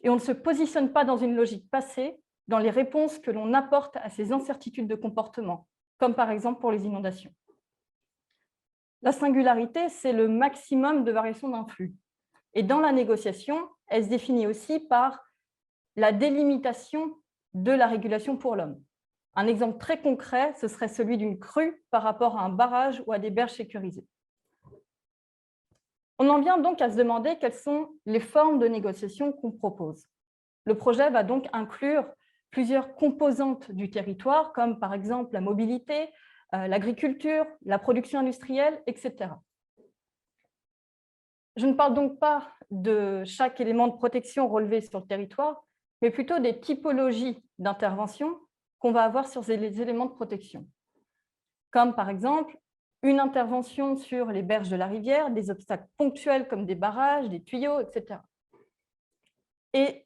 Et on ne se positionne pas dans une logique passée, dans les réponses que l'on apporte à ces incertitudes de comportement, comme par exemple pour les inondations. La singularité, c'est le maximum de variation d'un flux. Et dans la négociation, elle se définit aussi par la délimitation de la régulation pour l'homme. Un exemple très concret, ce serait celui d'une crue par rapport à un barrage ou à des berges sécurisées. On en vient donc à se demander quelles sont les formes de négociation qu'on propose. Le projet va donc inclure plusieurs composantes du territoire, comme par exemple la mobilité, l'agriculture, la production industrielle, etc. Je ne parle donc pas de chaque élément de protection relevé sur le territoire, mais plutôt des typologies d'intervention qu'on va avoir sur les éléments de protection. Comme par exemple une intervention sur les berges de la rivière, des obstacles ponctuels comme des barrages, des tuyaux, etc. Et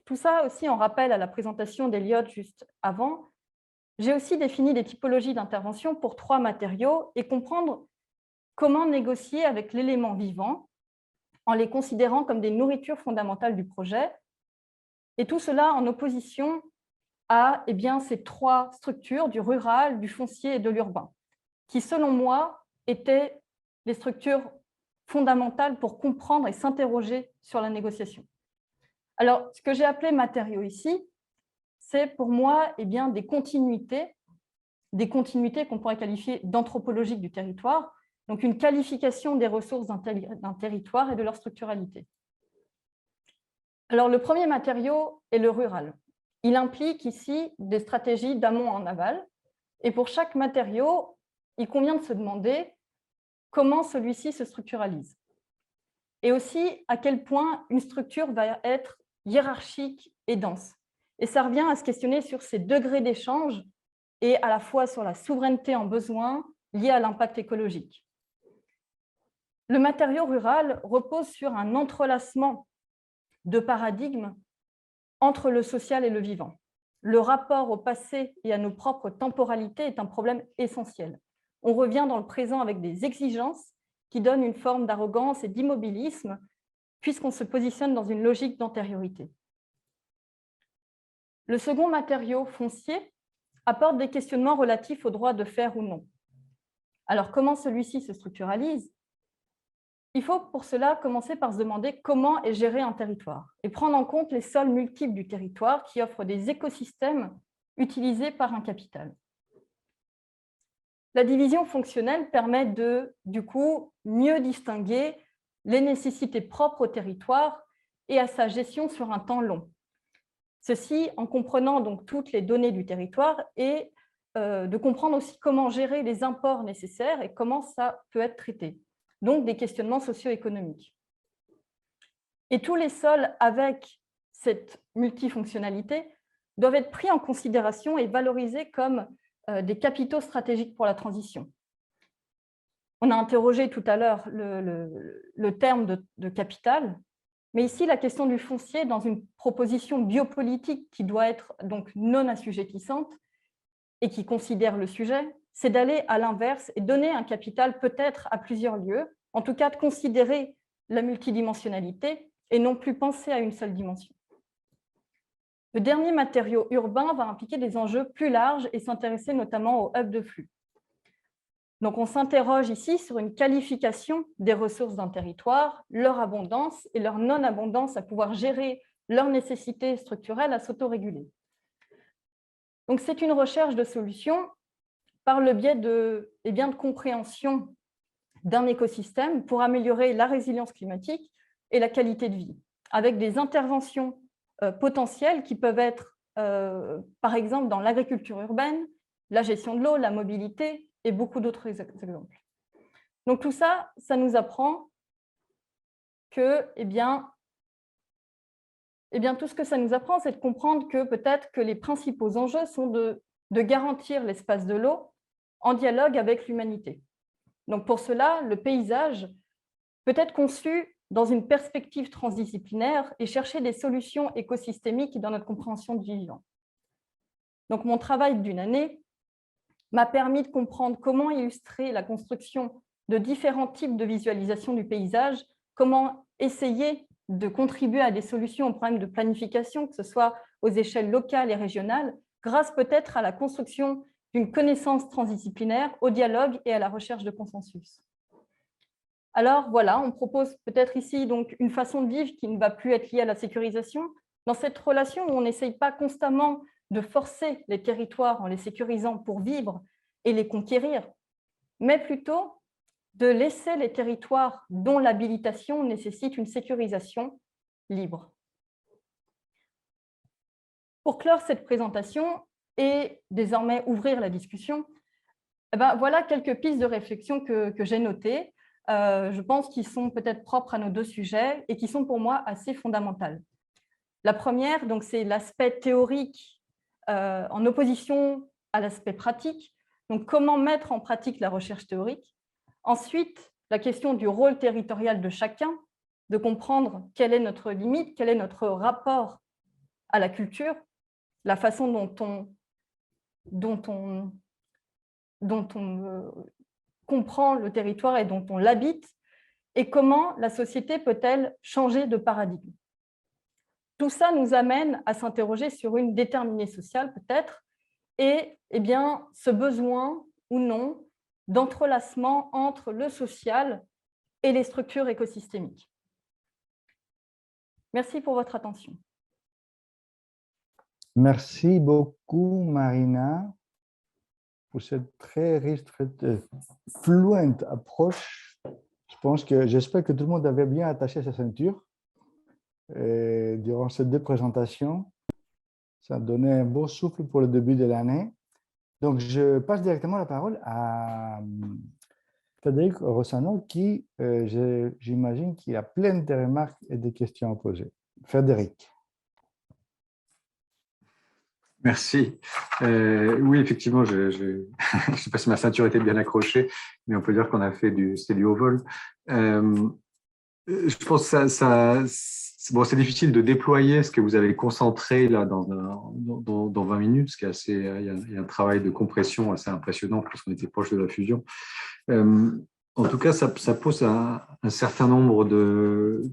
tout ça aussi en rappel à la présentation d'Eliott juste avant, j'ai aussi défini des typologies d'intervention pour 3 matériaux et comprendre comment négocier avec l'élément vivant en les considérant comme des nourritures fondamentales du projet, et tout cela en opposition à ces 3 structures, du rural, du foncier et de l'urbain, qui, selon moi, étaient les structures fondamentales pour comprendre et s'interroger sur la négociation. Alors, ce que j'ai appelé matériaux ici, c'est pour moi des continuités qu'on pourrait qualifier d'anthropologiques du territoire, donc une qualification des ressources d'un territoire et de leur structuralité. Alors, le premier matériau est le rural. Il implique ici des stratégies d'amont en aval, et pour chaque matériau, il convient de se demander comment celui-ci se structuralise. Et aussi à quel point une structure va être hiérarchique et dense. Et ça revient à se questionner sur ces degrés d'échange et à la fois sur la souveraineté en besoin liée à l'impact écologique. Le matériau rural repose sur un entrelacement de paradigmes entre le social et le vivant. Le rapport au passé et à nos propres temporalités est un problème essentiel. On revient dans le présent avec des exigences qui donnent une forme d'arrogance et d'immobilisme puisqu'on se positionne dans une logique d'antériorité. Le second matériau, foncier, apporte des questionnements relatifs au droit de faire ou non. Alors, comment celui-ci se structuralise? Il faut pour cela commencer par se demander comment est géré un territoire et prendre en compte les sols multiples du territoire qui offrent des écosystèmes utilisés par un capital. La division fonctionnelle permet de, du coup, mieux distinguer les nécessités propres au territoire et à sa gestion sur un temps long. Ceci en comprenant donc toutes les données du territoire et de comprendre aussi comment gérer les imports nécessaires et comment ça peut être traité. Donc des questionnements socio-économiques. Et tous les sols avec cette multifonctionnalité doivent être pris en considération et valorisés comme des capitaux stratégiques pour la transition. On a interrogé tout à l'heure le terme de capital, mais ici, la question du foncier, dans une proposition biopolitique qui doit être donc non assujettissante et qui considère le sujet, c'est d'aller à l'inverse et donner un capital peut-être à plusieurs lieux, en tout cas de considérer la multidimensionnalité et non plus penser à une seule dimension. Le dernier matériau urbain va impliquer des enjeux plus larges et s'intéresser notamment aux hubs de flux. Donc, on s'interroge ici sur une qualification des ressources d'un territoire, leur abondance et leur non-abondance à pouvoir gérer leur nécessité structurelle à s'autoréguler. Donc, c'est une recherche de solutions par le biais de compréhension d'un écosystème pour améliorer la résilience climatique et la qualité de vie, avec des interventions potentielles qui peuvent être, par exemple, dans l'agriculture urbaine, la gestion de l'eau, la mobilité et beaucoup d'autres exemples. Donc tout ça, ça nous apprend que, tout ce que ça nous apprend, c'est de comprendre que peut-être que les principaux enjeux sont de garantir l'espace de l'eau en dialogue avec l'humanité. Donc pour cela, le paysage peut être conçu dans une perspective transdisciplinaire et chercher des solutions écosystémiques dans notre compréhension du vivant. Donc mon travail d'une année m'a permis de comprendre comment illustrer la construction de différents types de visualisation du paysage, comment essayer de contribuer à des solutions aux problèmes de planification, que ce soit aux échelles locales et régionales, grâce peut-être à la construction d'une connaissance transdisciplinaire, au dialogue et à la recherche de consensus. Alors voilà, on propose peut-être ici donc une façon de vivre qui ne va plus être liée à la sécurisation, dans cette relation où on n'essaye pas constamment de forcer les territoires en les sécurisant pour vivre et les conquérir, mais plutôt de laisser les territoires dont l'habilitation nécessite une sécurisation libre. Pour clore cette présentation et désormais ouvrir la discussion, voilà quelques pistes de réflexion que j'ai notées. Je pense qu'ils sont peut-être propres à nos deux sujets et qui sont pour moi assez fondamentales. La première, c'est l'aspect théorique en opposition à l'aspect pratique. Donc, comment mettre en pratique la recherche théorique? Ensuite, la question du rôle territorial de chacun, de comprendre quelle est notre limite, quel est notre rapport à la culture, la façon dont on comprend le territoire et dont on l'habite, et comment la société peut-elle changer de paradigme. Tout ça nous amène à s'interroger sur une déterminée sociale peut-être, et ce besoin ou non d'entrelacement entre le social et les structures écosystémiques. Merci pour votre attention. Merci beaucoup, Marina, pour cette très riche, très fluente approche. J'espère que tout le monde avait bien attaché sa ceinture durant ces deux présentations. Ça a donné un beau souffle pour le début de l'année. Donc, je passe directement la parole à Frédéric Rossano, qui, j'imagine, qu'il a plein de remarques et de questions à poser. Frédéric. Merci. Oui, effectivement, je ne sais pas si ma ceinture était bien accrochée, mais on peut dire qu'on a fait c'était du haut vol. Je pense que c'est difficile de déployer ce que vous avez concentré là dans 20 minutes, ce qui est assez, il y a un travail de compression assez impressionnant parce qu'on était proche de la fusion. En tout cas, ça pose un certain nombre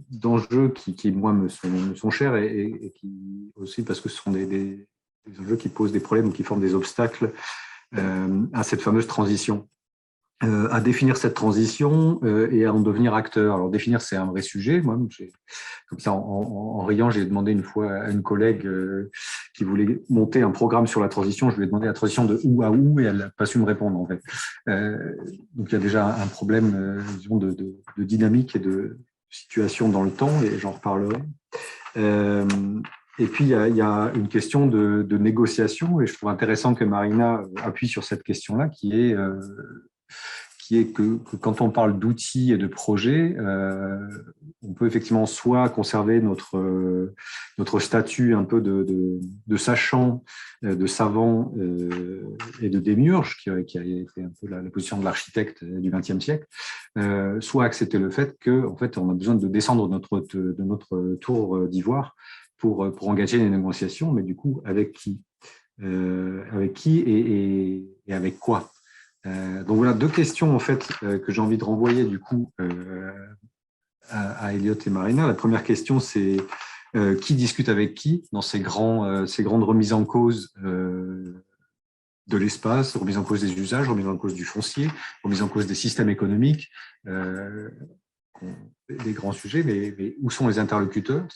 d'enjeux qui moi, me sont chers et qui aussi parce que ce sont des enjeux qui posent des problèmes ou qui forment des obstacles à cette fameuse transition. À définir cette transition et à en devenir acteur. Alors, définir, c'est un vrai sujet. Moi, comme ça, en riant, j'ai demandé une fois à une collègue qui voulait monter un programme sur la transition. Je lui ai demandé la transition de où à où et elle n'a pas su me répondre, en fait. Donc, il y a déjà un problème disons de dynamique et de situation dans le temps et j'en reparlerai. Et puis, il y a une question de négociation, et je trouve intéressant que Marina appuie sur cette question-là, qui est que quand on parle d'outils et de projets, on peut effectivement soit conserver notre statut un peu de sachant, de savant et de démiurge, qui a été un peu la position de l'architecte du XXe siècle, soit accepter le fait qu'en fait, on a besoin de descendre de notre tour d'ivoire pour engager les négociations, mais du coup, avec qui et avec quoi? Donc voilà deux questions en fait que j'ai envie de renvoyer du coup à Elliot et Marina. La première question, c'est qui discute avec qui dans ces grandes remises en cause de l'espace, remise en cause des usages, remise en cause du foncier, remise en cause des systèmes économiques, des grands sujets, mais où sont les interlocuteurs?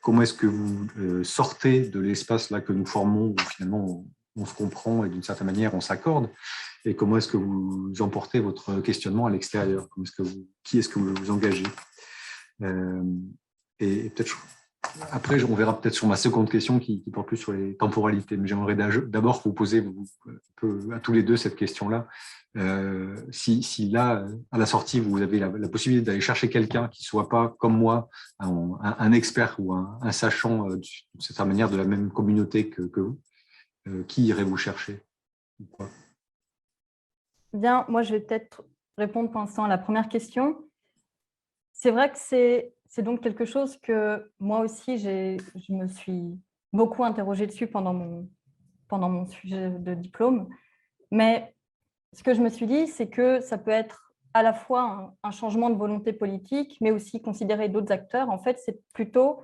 Comment est-ce que vous sortez de l'espace là que nous formons, où finalement on se comprend et d'une certaine manière on s'accorde, et comment est-ce que vous emportez votre questionnement à l'extérieur? Qui est-ce que vous engagez? Et peut-être après, on verra peut-être sur ma seconde question qui porte plus sur les temporalités, mais j'aimerais d'abord vous poser à tous les deux cette question-là. Si là, à la sortie, vous avez la possibilité d'aller chercher quelqu'un qui ne soit pas, comme moi, un expert ou un sachant, de cette manière, de la même communauté que vous, qui irez-vous chercher? Bien, moi, je vais peut-être répondre pour l'instant à la première question. C'est vrai que c'est donc quelque chose que moi aussi, je me suis beaucoup interrogée dessus pendant mon sujet de diplôme. Mais ce que je me suis dit, c'est que ça peut être à la fois un changement de volonté politique, mais aussi considérer d'autres acteurs. En fait, c'est plutôt…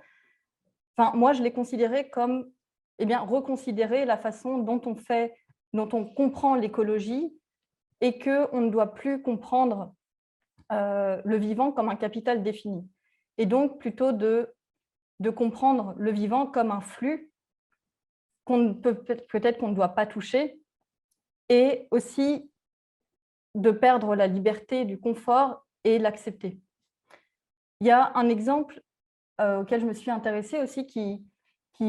Enfin, moi, je l'ai considéré comme reconsidérer la façon dont on comprend l'écologie et qu'on ne doit plus comprendre le vivant comme un capital défini. Et donc, plutôt de comprendre le vivant comme un flux peut-être qu'on ne doit pas toucher, et aussi de perdre la liberté du confort et l'accepter. Il y a un exemple auquel je me suis intéressée aussi qui,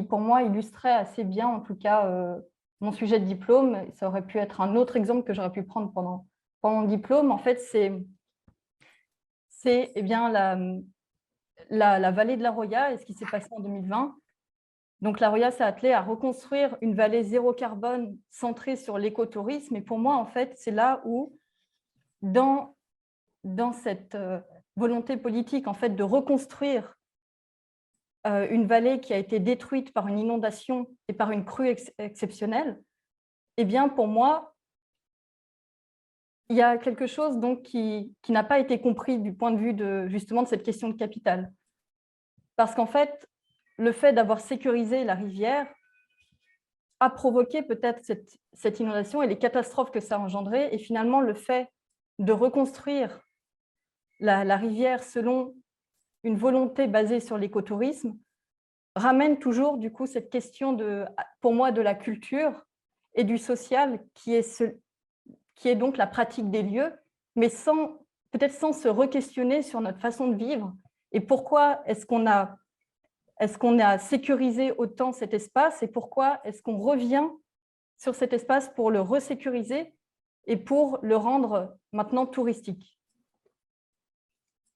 pour moi, illustrait assez bien, en tout cas, mon sujet de diplôme. Ça aurait pu être un autre exemple que j'aurais pu prendre pendant mon diplôme. En fait, c'est la vallée de la Roya et ce qui s'est passé en 2020. Donc, la Roya s'est attelée à reconstruire une vallée zéro carbone centrée sur l'écotourisme. Et pour moi, en fait, c'est là où, dans cette volonté politique en fait, de reconstruire une vallée qui a été détruite par une inondation et par une crue exceptionnelle, eh bien, pour moi, il y a quelque chose donc, qui n'a pas été compris du point de vue justement de cette question de capital. Parce qu'en fait, le fait d'avoir sécurisé la rivière a provoqué peut-être cette inondation et les catastrophes que ça a engendré. Et finalement, le fait de reconstruire la rivière selon une volonté basée sur l'écotourisme ramène toujours du coup cette question pour moi de la culture et du social qui est donc la pratique des lieux, mais peut-être sans se re-questionner sur notre façon de vivre et pourquoi est-ce qu'on a sécurisé autant cet espace et pourquoi est-ce qu'on revient sur cet espace pour le resécuriser et pour le rendre maintenant touristique.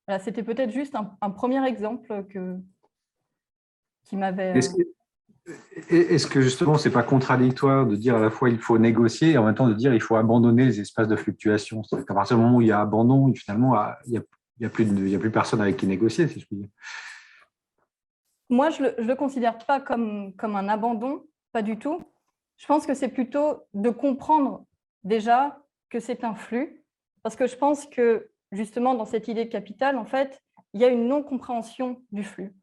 Voilà, c'était peut-être juste un premier exemple qui m'avait… Est-ce que justement, ce n'est pas contradictoire de dire à la fois il faut négocier et en même temps de dire il faut abandonner les espaces de fluctuation? C'est-à-dire qu'à partir du moment où il y a abandon, finalement, il n'y a plus personne avec qui négocier, si je puis dire. Moi, je ne le considère pas comme un abandon, pas du tout. Je pense que c'est plutôt de comprendre déjà que c'est un flux, parce que je pense que justement dans cette idée de capital, en fait, il y a une non-compréhension du flux.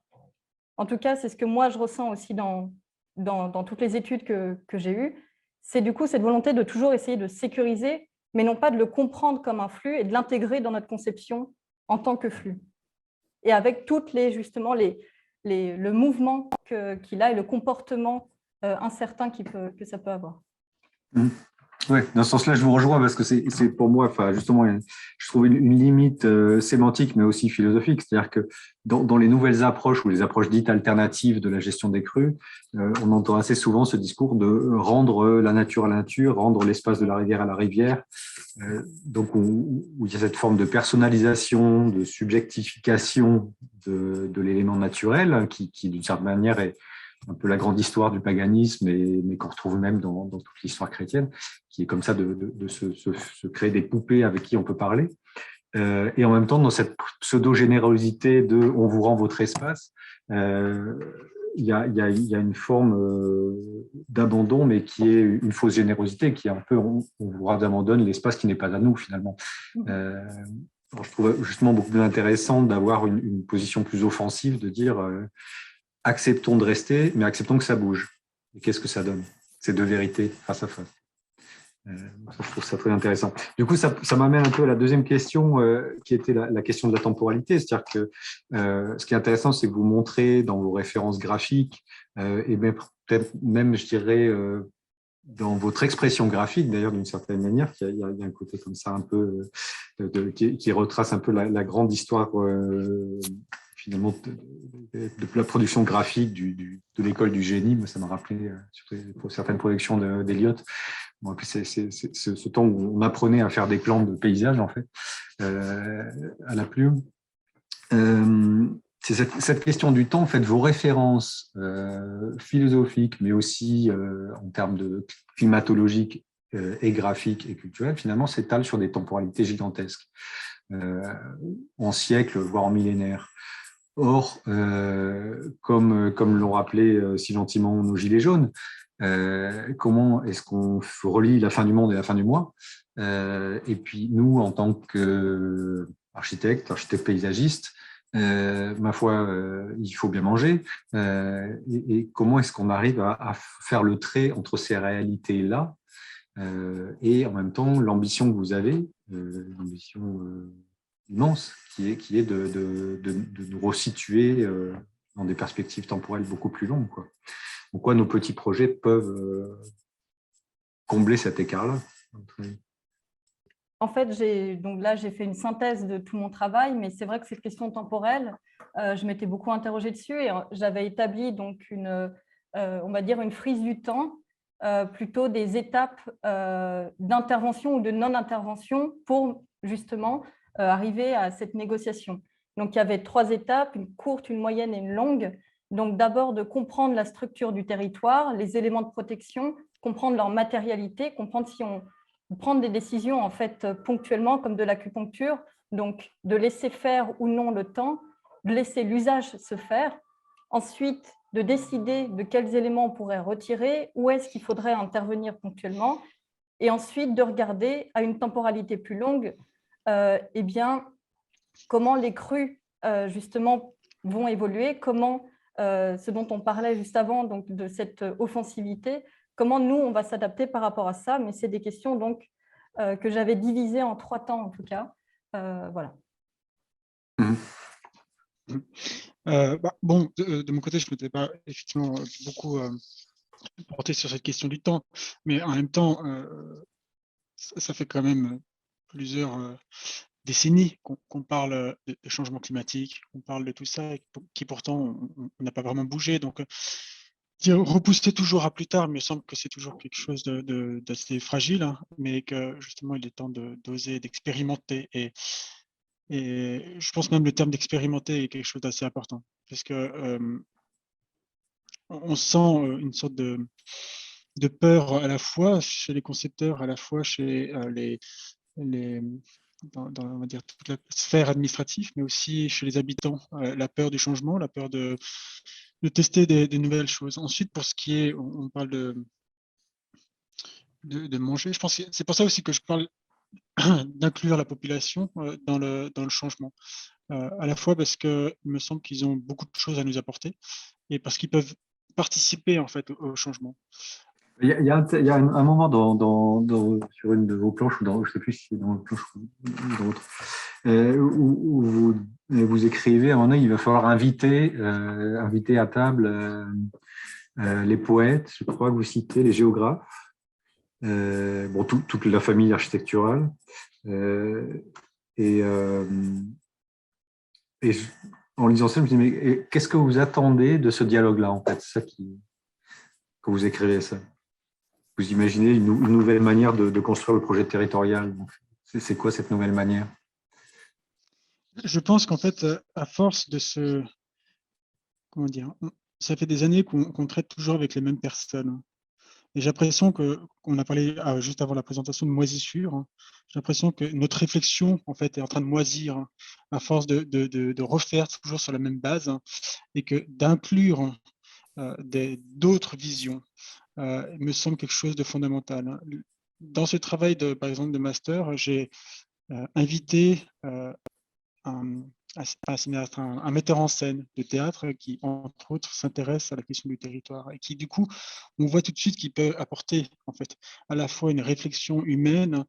En tout cas, c'est ce que moi je ressens aussi dans toutes les études que j'ai eues. C'est du coup cette volonté de toujours essayer de sécuriser, mais non pas de le comprendre comme un flux et de l'intégrer dans notre conception en tant que flux. Et avec toutes justement le mouvement qu'il a et le comportement incertain que ça peut avoir. Oui, dans ce sens-là, je vous rejoins parce que c'est pour moi, enfin, justement, je trouve une limite sémantique, mais aussi philosophique. C'est-à-dire que dans les nouvelles approches ou les approches dites alternatives de la gestion des crues, on entend assez souvent ce discours de rendre la nature à la nature, rendre l'espace de la rivière à la rivière. Donc, où il y a cette forme de personnalisation, de subjectification de l'élément naturel qui, d'une certaine manière, est un peu la grande histoire du paganisme, mais qu'on retrouve même dans toute l'histoire chrétienne, qui est comme ça de se créer des poupées avec qui on peut parler. Et en même temps, dans cette pseudo-générosité de « on vous rend votre espace », il y a une forme d'abandon, mais qui est une fausse générosité, qui est un peu on vous abandonne l'espace qui n'est pas à nous, finalement. Alors, je trouve justement beaucoup plus intéressant d'avoir une position plus offensive, de dire acceptons de rester, mais acceptons que ça bouge. Et qu'est-ce que ça donne? Ces deux vérités face à face. Je trouve ça très intéressant. Du coup, ça m'amène un peu à la deuxième question, qui était la question de la temporalité. C'est-à-dire que ce qui est intéressant, c'est que vous montrez dans vos références graphiques, et peut-être même, je dirais, dans votre expression graphique, d'ailleurs, d'une certaine manière, il y a un côté comme ça un peu qui retrace un peu la grande histoire finalement de la production graphique de l'école du génie. Moi, ça m'a rappelé pour certaines productions d'Eliott. Bon, c'est ce temps où on apprenait à faire des plans de paysages, en fait, à la plume. C'est cette question du temps, en fait, vos références philosophiques, mais aussi en termes de climatologique et graphique et culturel, finalement, s'étalent sur des temporalités gigantesques, en siècles, voire en millénaires. Or, comme l'ont rappelé si gentiment nos gilets jaunes, comment est-ce qu'on relie la fin du monde et la fin du mois, et puis nous, en tant qu'architectes, architectes paysagistes, ma foi, il faut bien manger, et comment est-ce qu'on arrive à faire le trait entre ces réalités-là et en même temps l'ambition que vous avez, l'ambition immense, qui est de nous resituer dans des perspectives temporelles beaucoup plus longues, quoi. En quoi nos petits projets peuvent combler cet écart-là? En fait, j'ai fait une synthèse de tout mon travail, mais c'est vrai que cette question temporelle, je m'étais beaucoup interrogée dessus et j'avais établi donc on va dire une frise du temps, plutôt des étapes d'intervention ou de non-intervention pour justement arriver à cette négociation. Donc, il y avait 3 étapes, une courte, une moyenne et une longue. Donc, d'abord, de comprendre la structure du territoire, les éléments de protection, comprendre leur matérialité, comprendre si on prendre des décisions en fait ponctuellement comme de l'acupuncture, donc de laisser faire ou non le temps, de laisser l'usage se faire, ensuite de décider de quels éléments on pourrait retirer, où est-ce qu'il faudrait intervenir ponctuellement, et ensuite de regarder à une temporalité plus longue eh bien, comment les crues justement vont évoluer, comment ce dont on parlait juste avant, donc de cette offensivité, comment nous, on va s'adapter par rapport à ça. Mais c'est des questions donc, que j'avais divisées en 3 temps, en tout cas. Voilà. Bon, de mon côté, je ne m'étais pas effectivement beaucoup porté sur cette question du temps, mais en même temps, ça fait quand même plusieurs décennies qu'on parle de changement climatique, qu'on parle de tout ça, et qui pourtant, on n'a pas vraiment bougé. Donc, repousser toujours à plus tard, il me semble que c'est toujours quelque chose d'assez fragile, hein, mais que justement, il est temps d'oser, d'expérimenter. Et je pense même le terme d'expérimenter est quelque chose d'assez important, parce que on sent une sorte de peur à la fois chez les concepteurs, à la fois chez dans, on va dire, toute la sphère administrative, mais aussi chez les habitants, la peur du changement, la peur de tester des nouvelles choses. Ensuite, pour ce qui est, on parle de manger, je pense que c'est pour ça aussi que je parle d'inclure la population dans le changement. À la fois parce qu'il me semble qu'ils ont beaucoup de choses à nous apporter et parce qu'ils peuvent participer en fait au changement. Il y a un moment sur une de vos planches, ou je ne sais plus si c'est dans la planche ou dans l'autre, où vous écrivez, à un moment donné, il va falloir inviter à table les poètes, je crois que vous citez, les géographes, bon, toute la famille architecturale. Et en lisant ça, je me dis, mais qu'est-ce que vous attendez de ce dialogue-là, en fait? C'est ça quand vous écrivez ça. Vous imaginez une nouvelle manière de construire le projet territorial. C'est quoi cette nouvelle manière? Je pense qu'en fait, à force de comment dire, ça fait des années qu'on traite toujours avec les mêmes personnes. Et j'ai l'impression qu'on a parlé juste avant la présentation de moisissure. J'ai l'impression que notre réflexion, en fait, est en train de moisir à force de refaire toujours sur la même base, et que d'inclure d'autres visions me semble quelque chose de fondamental. Dans ce travail, par exemple, de master, j'ai invité un metteur en scène de théâtre qui, entre autres, s'intéresse à la question du territoire et qui, du coup, on voit tout de suite qu'il peut apporter, en fait, à la fois une réflexion humaine,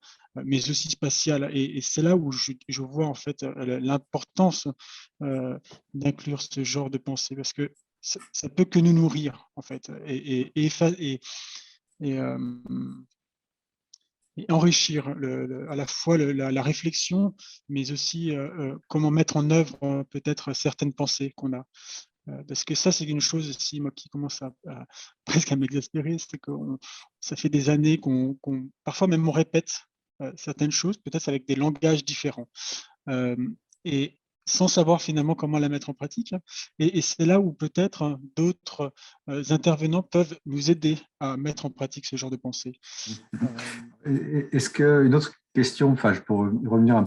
mais aussi spatiale. Et c'est là où je vois, en fait, l'importance d'inclure ce genre de pensée, parce que ça peut que nous nourrir, en fait, et enrichir à la fois la réflexion, mais aussi comment mettre en œuvre peut-être certaines pensées qu'on a. Parce que ça, c'est une chose aussi, moi, qui commence presque à m'exaspérer, c'est que ça fait des années parfois même on répète certaines choses, peut-être avec des langages différents. Et sans savoir finalement comment la mettre en pratique. Et c'est là où peut-être d'autres intervenants peuvent nous aider à mettre en pratique ce genre de pensée. Est-ce qu'une autre question, enfin, pour revenir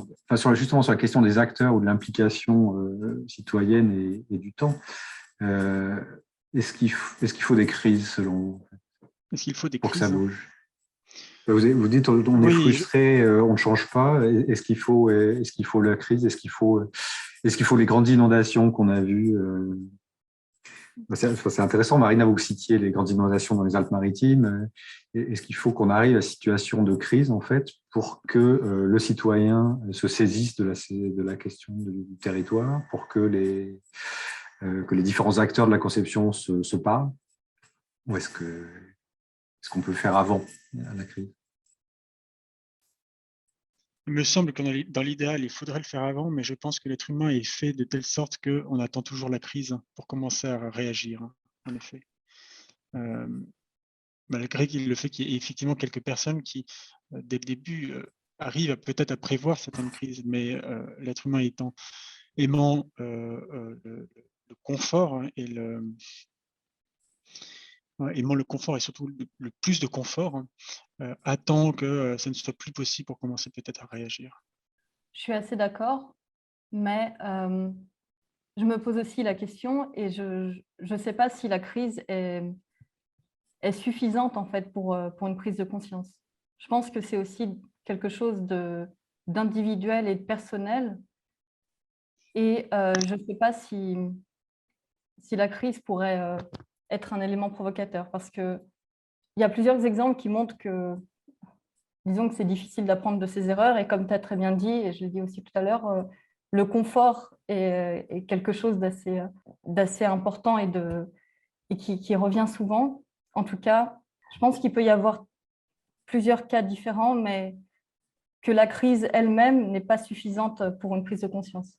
justement sur la question des acteurs ou de l'implication citoyenne et du temps, est-ce qu'il faut des crises selon vous? Est-ce qu'il faut des pour crises? Que ça bouge? Vous dites on est frustré, on ne change pas. Est-ce qu'il faut la crise? Est-ce qu'il faut les grandes inondations qu'on a vues? C'est intéressant, Marina, vous citiez les grandes inondations dans les Alpes-Maritimes. Est-ce qu'il faut qu'on arrive à une situation de crise, en fait, pour que le citoyen se saisisse de la question du territoire, pour que les différents acteurs de la conception se parlent? Ou est-ce qu'on peut faire avant la crise? Il me semble que dans l'idéal, il faudrait le faire avant, mais je pense que l'être humain est fait de telle sorte qu'on attend toujours la crise pour commencer à réagir, en effet. Malgré le fait qu'il y ait effectivement quelques personnes qui, dès le début, arrivent peut-être à prévoir certaines crises, mais l'être humain aimant le confort aimant le confort et surtout le plus de confort, attend que ça ne soit plus possible pour commencer peut-être à réagir. Je suis assez d'accord, mais je me pose aussi la question et je ne sais pas si la crise est suffisante en fait pour une prise de conscience. Je pense que c'est aussi quelque chose d'individuel et de personnel. Et je ne sais pas si la crise pourrait être un élément provocateur, parce qu'il y a plusieurs exemples qui montrent que, disons que c'est difficile d'apprendre de ses erreurs, et comme tu as très bien dit, et je l'ai dit aussi tout à l'heure, le confort est quelque chose d'assez important et qui revient souvent. En tout cas, je pense qu'il peut y avoir plusieurs cas différents, mais que la crise elle-même n'est pas suffisante pour une prise de conscience.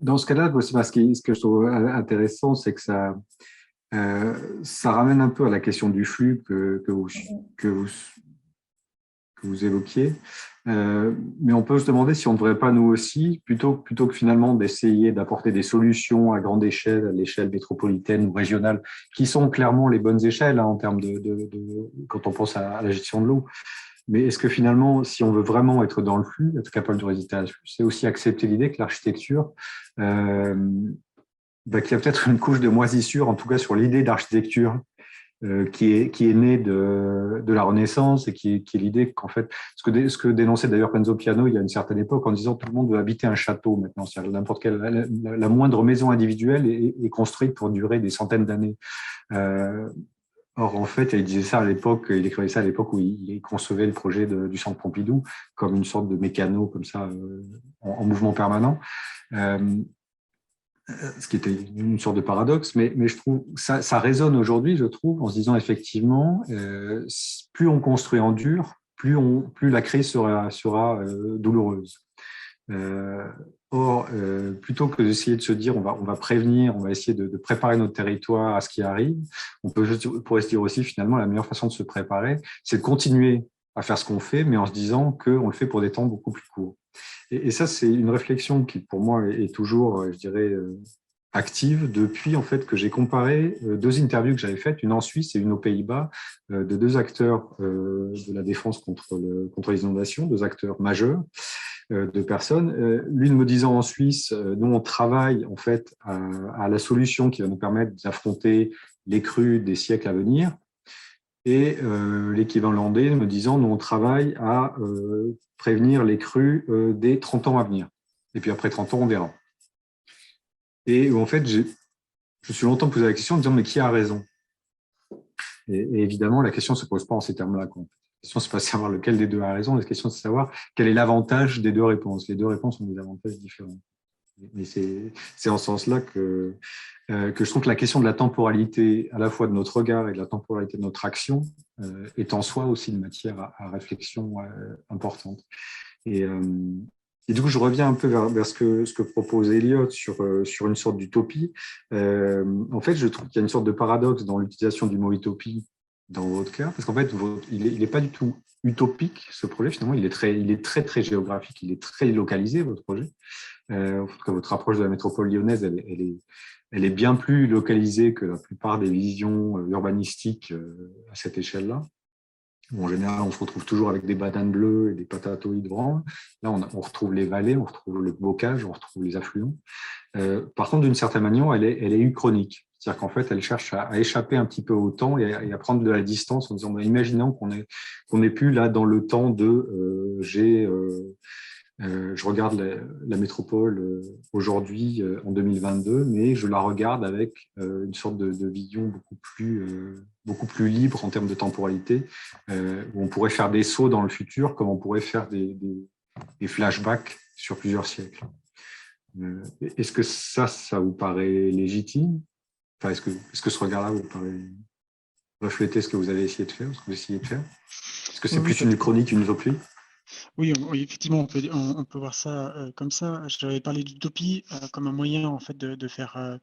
Dans ce cas-là, ce que je trouve intéressant, c'est que ça ramène un peu à la question du flux que vous évoquiez. Mais on peut se demander si on ne devrait pas, nous aussi, plutôt que finalement d'essayer d'apporter des solutions à grande échelle, à l'échelle métropolitaine ou régionale, qui sont clairement les bonnes échelles en termes quand on pense à la gestion de l'eau. Mais est-ce que finalement, si on veut vraiment être dans le flux, être capable de résister à ce flux, c'est aussi accepter l'idée que l'architecture, qu'il y a peut-être une couche de moisissure, en tout cas sur l'idée d'architecture, qui est née de la Renaissance et qui est l'idée qu'en fait, ce que dénonçait d'ailleurs Renzo Piano il y a une certaine époque en disant tout le monde veut habiter un château maintenant, c'est-à-dire n'importe quelle, la moindre maison individuelle est construite pour durer des centaines d'années. Or, en fait, il disait ça à l'époque, il écrivait ça à l'époque où il concevait le projet du Centre Pompidou comme une sorte de mécano comme ça, en mouvement permanent. Ce qui était une sorte de paradoxe, mais je trouve ça résonne aujourd'hui, je trouve, en se disant effectivement, plus on construit en dur, plus la crise sera douloureuse. Or, plutôt que d'essayer de se dire on va prévenir, on va essayer de préparer notre territoire à ce qui arrive, on pourrait se dire aussi finalement la meilleure façon de se préparer, c'est de continuer à faire ce qu'on fait, mais en se disant qu'on le fait pour des temps beaucoup plus courts. Et ça, c'est une réflexion qui, pour moi, est toujours, je dirais, active depuis en fait que j'ai comparé deux interviews que j'avais faites, une en Suisse et une aux Pays-Bas, de deux acteurs de la défense contre les inondations, deux acteurs majeurs de personnes. L'une me disant en Suisse, nous on travaille en fait à la solution qui va nous permettre d'affronter les crues des siècles à venir. Et l'équivalent hollandais me disant, nous on travaille à prévenir les crues des 30 ans à venir. Et puis après 30 ans, on verra. Et en fait, je me suis longtemps posé la question en me disant, mais qui a raison? Et évidemment, la question ne se pose pas en ces termes-là. La question, ce n'est pas de savoir lequel des deux a raison, la question, c'est de savoir quel est l'avantage des deux réponses. Les deux réponses ont des avantages différents. Mais c'est en ce sens-là que je trouve que la question de la temporalité, à la fois de notre regard et de la temporalité de notre action, est en soi aussi une matière à réflexion importante. Et du coup, je reviens un peu vers ce que propose Eliot sur une sorte d'utopie. En fait, je trouve qu'il y a une sorte de paradoxe dans l'utilisation du mot utopie dans votre cas, parce qu'en fait, il n'est pas du tout utopique, ce projet. Finalement, il est très, très géographique, il est très localisé, votre projet. En tout cas, votre approche de la métropole lyonnaise, elle est bien plus localisée que la plupart des visions urbanistiques à cette échelle-là. En général, on se retrouve toujours avec des bananes bleues et des patatoïdes bruns. Là, on retrouve les vallées, on retrouve le bocage, on retrouve les affluents. Par contre, d'une certaine manière, elle est uchronique. C'est-à-dire qu'en fait, elle cherche à échapper un petit peu au temps et à prendre de la distance en disant, imaginons qu'on n'est plus là dans le temps de je regarde la métropole aujourd'hui en 2022, mais je la regarde avec une sorte de vision beaucoup plus libre en termes de temporalité, où on pourrait faire des sauts dans le futur comme on pourrait faire des flashbacks sur plusieurs siècles. Est-ce que ça vous paraît légitime? Enfin, est-ce que ce regard-là vous paraît refléter ce que vous avez essayé de faire, ce que vous essayez de faire? Est-ce que c'est plus une chronique, une utopie? Oui, effectivement, on peut voir ça comme ça. J'avais parlé d'utopie comme un moyen en fait de faire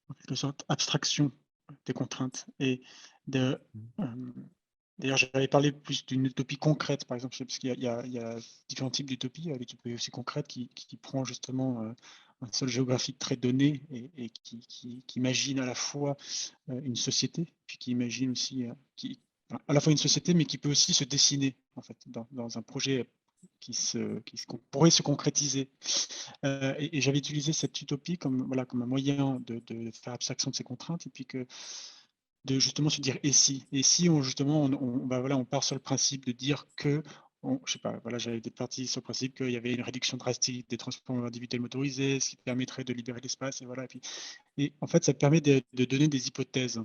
en quelque sorte abstraction des contraintes et d'ailleurs, j'avais parlé plus d'une utopie concrète, par exemple, parce qu'il y a différents types d'utopies, l'utopie aussi concrète qui prend justement un sol géographique très donné et qui imagine à la fois une société, puis qui imagine aussi à la fois une société, mais qui peut aussi se dessiner en fait dans un projet qui pourrait se concrétiser. Et j'avais utilisé cette utopie comme un moyen de faire abstraction de ces contraintes et puis de justement se dire et si on part sur le principe de dire que je sais pas, j'avais été parti sur le principe qu'il y avait une réduction drastique des transports individuels motorisés, ce qui permettrait de libérer l'espace, et en fait ça permet de donner des hypothèses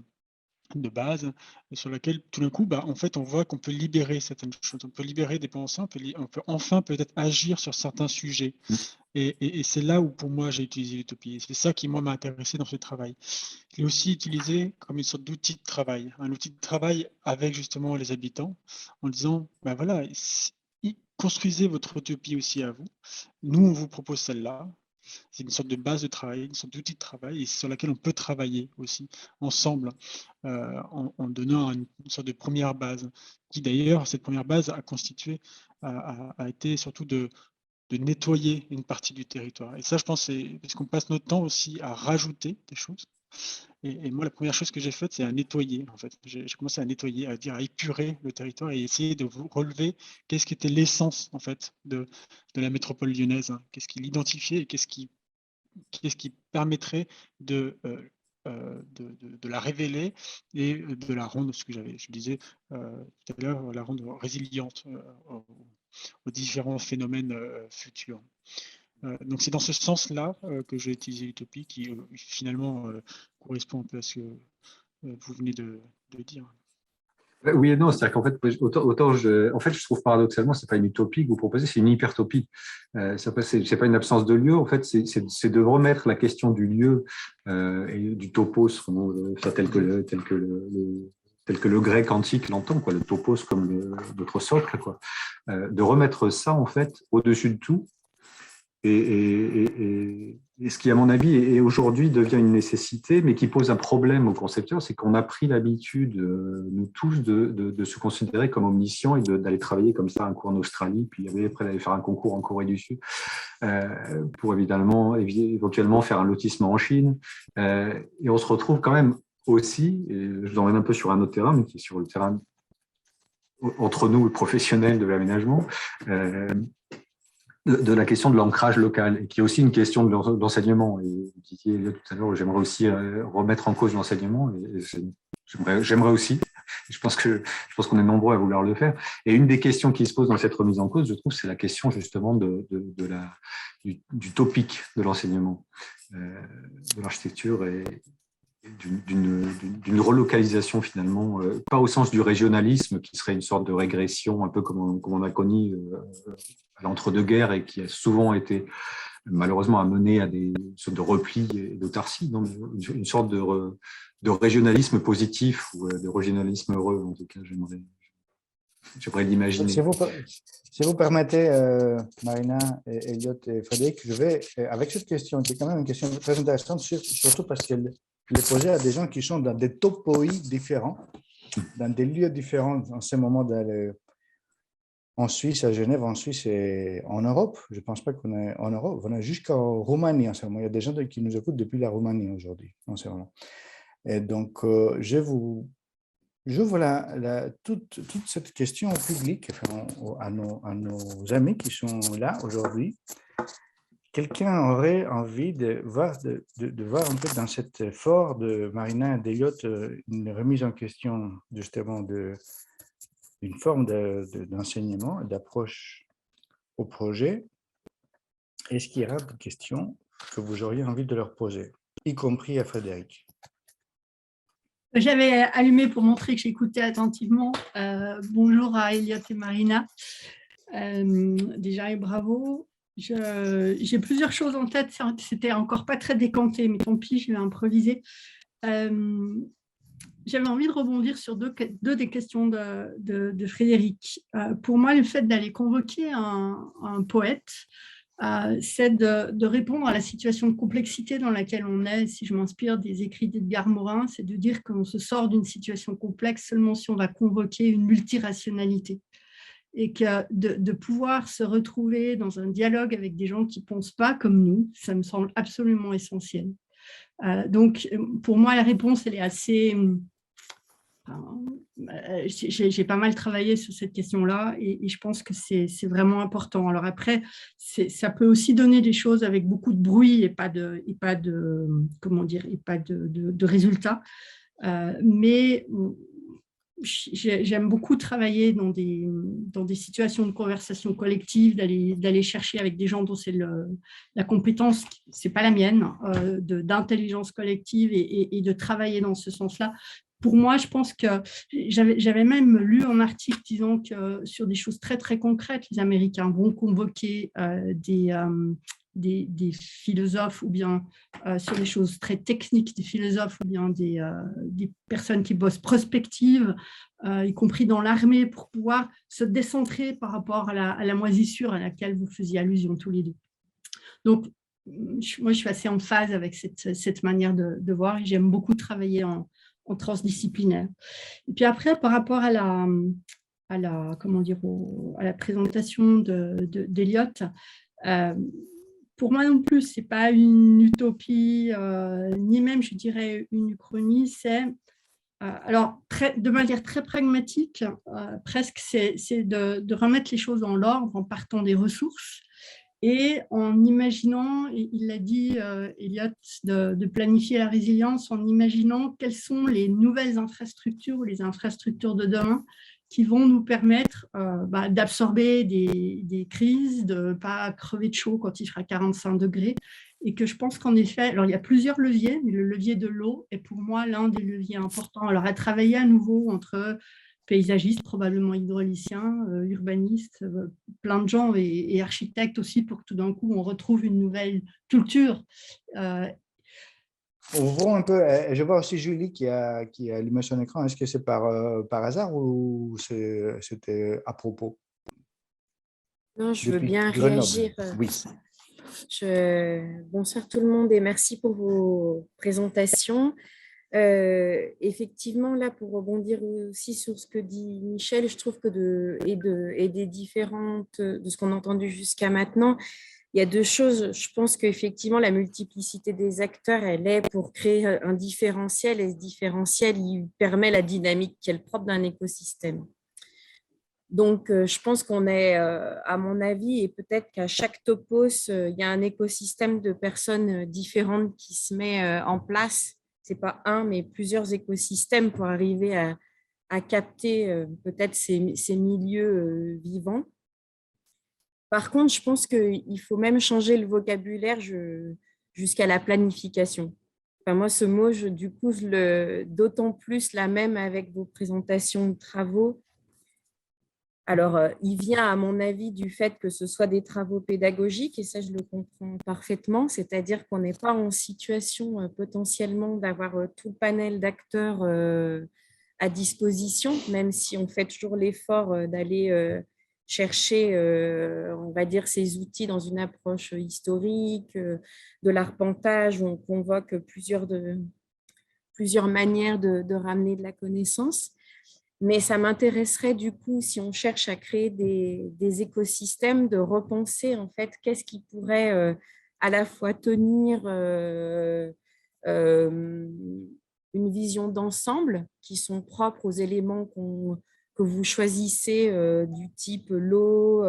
de base sur laquelle tout d'un coup en fait on voit qu'on peut libérer certaines choses, on peut libérer des pensées, on peut enfin peut-être agir sur certains sujets, et c'est là où pour moi j'ai utilisé l'utopie, c'est ça qui moi m'a intéressé dans ce travail. Je l'ai aussi utilisé comme une sorte d'outil de travail, un outil de travail avec justement les habitants, en disant construisez votre utopie aussi à vous, nous on vous propose celle-là. C'est une sorte de base de travail, une sorte d'outil de travail et sur laquelle on peut travailler aussi ensemble en donnant une sorte de première base qui d'ailleurs, cette première base a été surtout de nettoyer une partie du territoire. Et ça, je pense, c'est parce qu'on passe notre temps aussi à rajouter des choses. Et moi, la première chose que j'ai faite, c'est à nettoyer. En fait, j'ai commencé à nettoyer, à épurer le territoire et essayer de relever qu'est-ce qui était l'essence en fait de la métropole lyonnaise, hein. Qu'est-ce qui l'identifiait et qu'est-ce qui permettrait de la révéler et de la rendre, ce que je disais tout à l'heure, la rendre résiliente aux différents phénomènes futurs. Donc c'est dans ce sens-là que j'ai utilisé l'utopie qui finalement correspond un peu à ce que vous venez de dire. Oui et non, c'est-à-dire qu'en fait, je trouve paradoxalement, c'est pas une utopie que vous proposez, c'est une hypertopie. C'est pas une absence de lieu, en fait, c'est de remettre la question du lieu et du topos, tel que tel que le grec antique l'entend, quoi, le topos comme notre socle, quoi. De remettre ça, en fait, au-dessus de tout. Et ce qui, à mon avis, et aujourd'hui devient une nécessité, mais qui pose un problème aux concepteurs, c'est qu'on a pris l'habitude, nous tous, de se considérer comme omniscients et d'aller travailler comme ça un cours en Australie, puis après d'aller faire un concours en Corée du Sud, pour éventuellement faire un lotissement en Chine. Et on se retrouve quand même aussi, et je vous emmène un peu sur un autre terrain, mais qui est sur le terrain entre nous, professionnels de l'aménagement, de la question de l'ancrage local, et qui est aussi une question d'enseignement. Et vous disiez tout à l'heure, j'aimerais aussi remettre en cause l'enseignement, et j'aimerais aussi. Je pense qu'on est nombreux à vouloir le faire. Et une des questions qui se pose dans cette remise en cause, je trouve, c'est la question justement du topic de l'enseignement, de l'architecture et d'une relocalisation finalement, pas au sens du régionalisme qui serait une sorte de régression, un peu comme on a connu à l'entre-deux-guerres et qui a souvent été malheureusement amené à des sortes de repli et d'autarcie, une sorte de régionalisme positif ou de régionalisme heureux, en tout cas, j'aimerais l'imaginer. Si vous permettez, Marina, Elliot et Frédéric, je vais, avec cette question, qui est quand même une question très intéressante, surtout parce qu'elle est posée à des gens qui sont dans des topoi différents, dans des lieux différents en ce moment en Suisse, à Genève, en Suisse et en Europe. Je ne pense pas qu'on est en Europe, on est jusqu'en Roumanie en ce moment. Il y a des gens qui nous écoutent depuis la Roumanie aujourd'hui, en ce moment. Et donc, j'ouvre toute cette question au public, à nos amis qui sont là aujourd'hui. Quelqu'un aurait envie de voir un peu dans cet effort de Marina et d'Eliott une remise en question justement d'une forme d'enseignement, d'approche au projet. Est-ce qu'il y aura des questions que vous auriez envie de leur poser, y compris à Frédéric? J'avais allumé pour montrer que j'écoutais attentivement. Bonjour à Elliott et Marina. Déjà, et bravo. J'ai plusieurs choses en tête. C'était encore pas très décanté, mais tant pis, je vais improviser. J'avais envie de rebondir sur deux des questions de Frédéric. Pour moi, le fait d'aller convoquer un poète, c'est de répondre à la situation de complexité dans laquelle on est. Si je m'inspire des écrits d'Edgar Morin, c'est de dire qu'on se sort d'une situation complexe seulement si on va convoquer une multirationalité. Et que de pouvoir se retrouver dans un dialogue avec des gens qui ne pensent pas comme nous, ça me semble absolument essentiel. Donc, pour moi, la réponse, elle est assez... J'ai pas mal travaillé sur cette question-là et je pense que c'est vraiment important. Alors après, ça peut aussi donner des choses avec beaucoup de bruit et pas de résultats. Mais j'aime beaucoup travailler dans des situations de conversation collective, d'aller chercher avec des gens dont c'est la compétence, c'est pas la mienne, d'intelligence collective et de travailler dans ce sens-là. Pour moi, je pense que j'avais même lu un article disant que sur des choses très, très concrètes, les Américains vont convoquer des philosophes ou bien sur des choses très techniques, des philosophes ou bien des personnes qui bossent prospective, y compris dans l'armée, pour pouvoir se décentrer par rapport à la moisissure à laquelle vous faisiez allusion tous les deux. Donc, moi, je suis assez en phase avec cette manière de voir et j'aime beaucoup travailler en transdisciplinaire. Et puis après, par rapport à la présentation d'Eliott, pour moi non plus, ce n'est pas une utopie, ni même, je dirais, une uchronie, c'est, alors, de manière très pragmatique, presque, c'est de remettre les choses dans l'ordre en partant des ressources et en imaginant, il l'a dit, Elliott, de planifier la résilience en imaginant quelles sont les nouvelles infrastructures ou les infrastructures de demain qui vont nous permettre d'absorber des crises, de ne pas crever de chaud quand il fera 45 degrés. Et que je pense qu'en effet, alors il y a plusieurs leviers, mais le levier de l'eau est pour moi l'un des leviers importants. Alors à travailler à nouveau entre paysagistes, probablement hydrauliciens, urbanistes, plein de gens et architectes aussi, pour que tout d'un coup on retrouve une nouvelle culture. ouvrons un peu. Je vois aussi Julie qui a allumé son écran. Est-ce que c'est par hasard ou c'était à propos? Non, je veux Depuis bien Grenoble. réagir. Oui. Bonsoir tout le monde et merci pour vos présentations. Effectivement, là, pour rebondir aussi sur ce que dit Michel, je trouve que de ce qu'on a entendu jusqu'à maintenant, il y a deux choses. Je pense qu'effectivement, la multiplicité des acteurs, elle est pour créer un différentiel, et ce différentiel, il permet la dynamique qui est le propre d'un écosystème. Donc, je pense qu'on est, à mon avis, et peut-être qu'à chaque topos, il y a un écosystème de personnes différentes qui se met en place. Ce n'est pas un, mais plusieurs écosystèmes pour arriver à capter peut-être ces milieux vivants. Par contre, je pense qu'il faut même changer le vocabulaire jusqu'à la planification. Enfin, moi, ce mot, du coup, d'autant plus la même avec vos présentations de travaux. Alors, il vient, à mon avis, du fait que ce soit des travaux pédagogiques, et ça, je le comprends parfaitement, c'est-à-dire qu'on n'est pas en situation potentiellement d'avoir tout le panel d'acteurs à disposition, même si on fait toujours l'effort d'aller chercher, on va dire, ces outils dans une approche historique, de l'arpentage, où on convoque plusieurs manières de ramener de la connaissance. Mais ça m'intéresserait du coup, si on cherche à créer des écosystèmes, de repenser en fait qu'est-ce qui pourrait à la fois tenir une vision d'ensemble qui sont propres aux éléments que vous choisissez du type l'eau,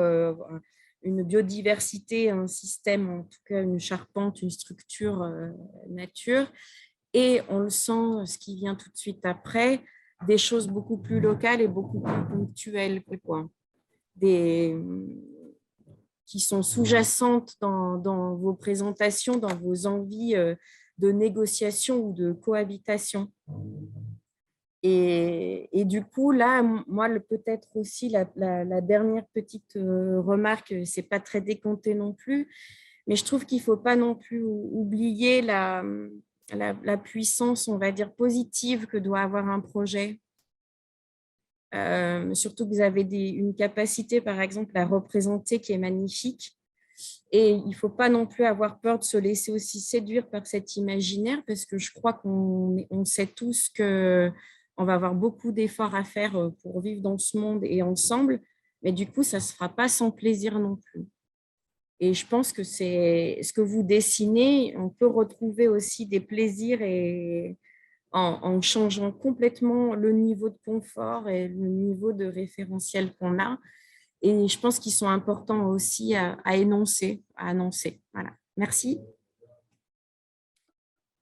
une biodiversité, un système, en tout cas une charpente, une structure nature. Et on le sent, ce qui vient tout de suite après, des choses beaucoup plus locales et beaucoup plus ponctuelles, qui sont sous-jacentes dans vos présentations, dans vos envies de négociation ou de cohabitation. Et du coup, là, moi, peut-être aussi la dernière petite remarque, c'est pas très décompté non plus, mais je trouve qu'il ne faut pas non plus oublier la puissance, on va dire, positive que doit avoir un projet. Surtout que vous avez une capacité, par exemple, à représenter qui est magnifique. Et il ne faut pas non plus avoir peur de se laisser aussi séduire par cet imaginaire, parce que je crois qu'on sait tous qu'on va avoir beaucoup d'efforts à faire pour vivre dans ce monde et ensemble, mais du coup, ça ne se fera pas sans plaisir non plus. Et je pense que c'est ce que vous dessinez, on peut retrouver aussi des plaisirs en changeant complètement le niveau de confort et le niveau de référentiel qu'on a. Et je pense qu'ils sont importants aussi à annoncer. Voilà. Merci.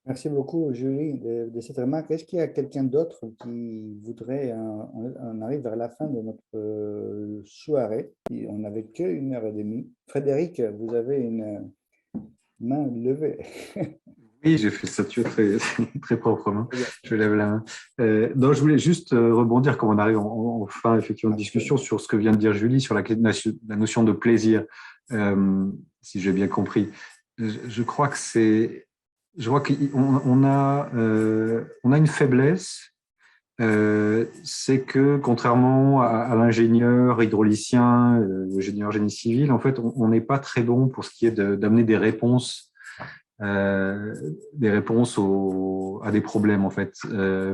Merci beaucoup, Julie, de cette remarque. Est-ce qu'il y a quelqu'un d'autre qui voudrait, on arrive vers la fin de notre soirée, on n'avait qu'une heure et demie. Frédéric, vous avez une main levée. Oui, j'ai fait ça très, très proprement. Je lève la main. Donc, je voulais juste rebondir, comme on arrive en fin effectivement de discussion, sur ce que vient de dire Julie, sur la notion de plaisir, si j'ai bien compris. Je crois que je vois qu'on a une faiblesse, c'est que contrairement à l'ingénieur hydraulicien, l'ingénieur génie civil, en fait, on n'est pas très bon pour ce qui est d'amener des réponses à des problèmes en fait.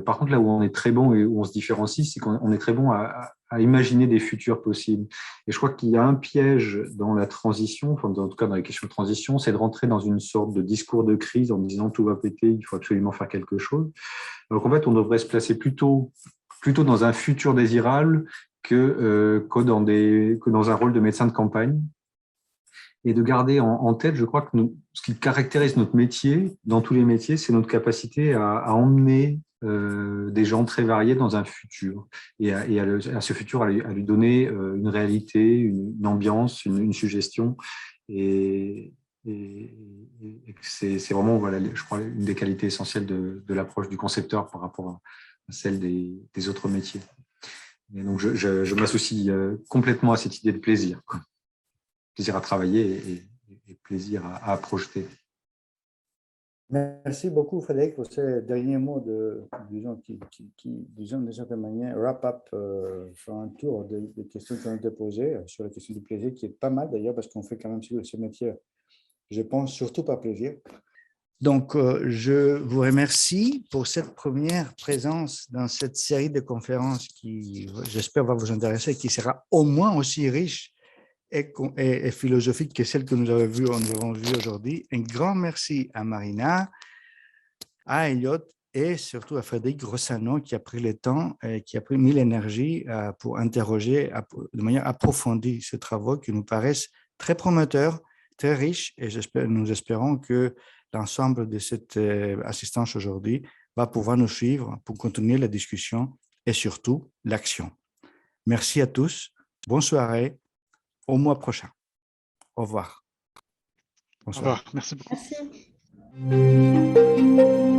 Par contre, là où on est très bon et où on se différencie, c'est qu'on est très bon à imaginer des futurs possibles. Et je crois qu'il y a un piège dans la transition, enfin, en tout cas dans les questions de transition, c'est de rentrer dans une sorte de discours de crise en disant tout va péter, il faut absolument faire quelque chose. Donc en fait, on devrait se placer plutôt dans un futur désirable que dans un rôle de médecin de campagne. Et de garder en tête, je crois que ce qui caractérise notre métier, dans tous les métiers, c'est notre capacité à emmener des gens très variés dans un futur et à ce futur, à lui donner une réalité, une ambiance, une suggestion. Et c'est vraiment, voilà, je crois, une des qualités essentielles de l'approche du concepteur par rapport à celle des autres métiers. Et donc, je m'associe complètement à cette idée de plaisir, quoi. Plaisir à travailler et plaisir à projeter. Merci beaucoup, Frédéric, pour ces derniers mots disons, disons, d'une certaine manière, wrap-up, faire un tour des questions qui ont été posées sur la question du plaisir, qui est pas mal d'ailleurs, parce qu'on fait quand même ce métier, je pense, surtout par plaisir. Donc, je vous remercie pour cette première présence dans cette série de conférences qui, j'espère, va vous intéresser, qui sera au moins aussi riche et philosophique que celle que nous avons vue aujourd'hui. Un grand merci à Marina, à Elliot et surtout à Frédéric Rossano qui a pris le temps et qui a mis l'énergie pour interroger de manière approfondie ce travaux qui nous paraissent très prometteurs, très riches, et nous espérons que l'ensemble de cette assistance aujourd'hui va pouvoir nous suivre pour continuer la discussion et surtout l'action. Merci à tous, bonne soirée, au mois prochain. Au revoir. Au revoir, merci beaucoup. Merci.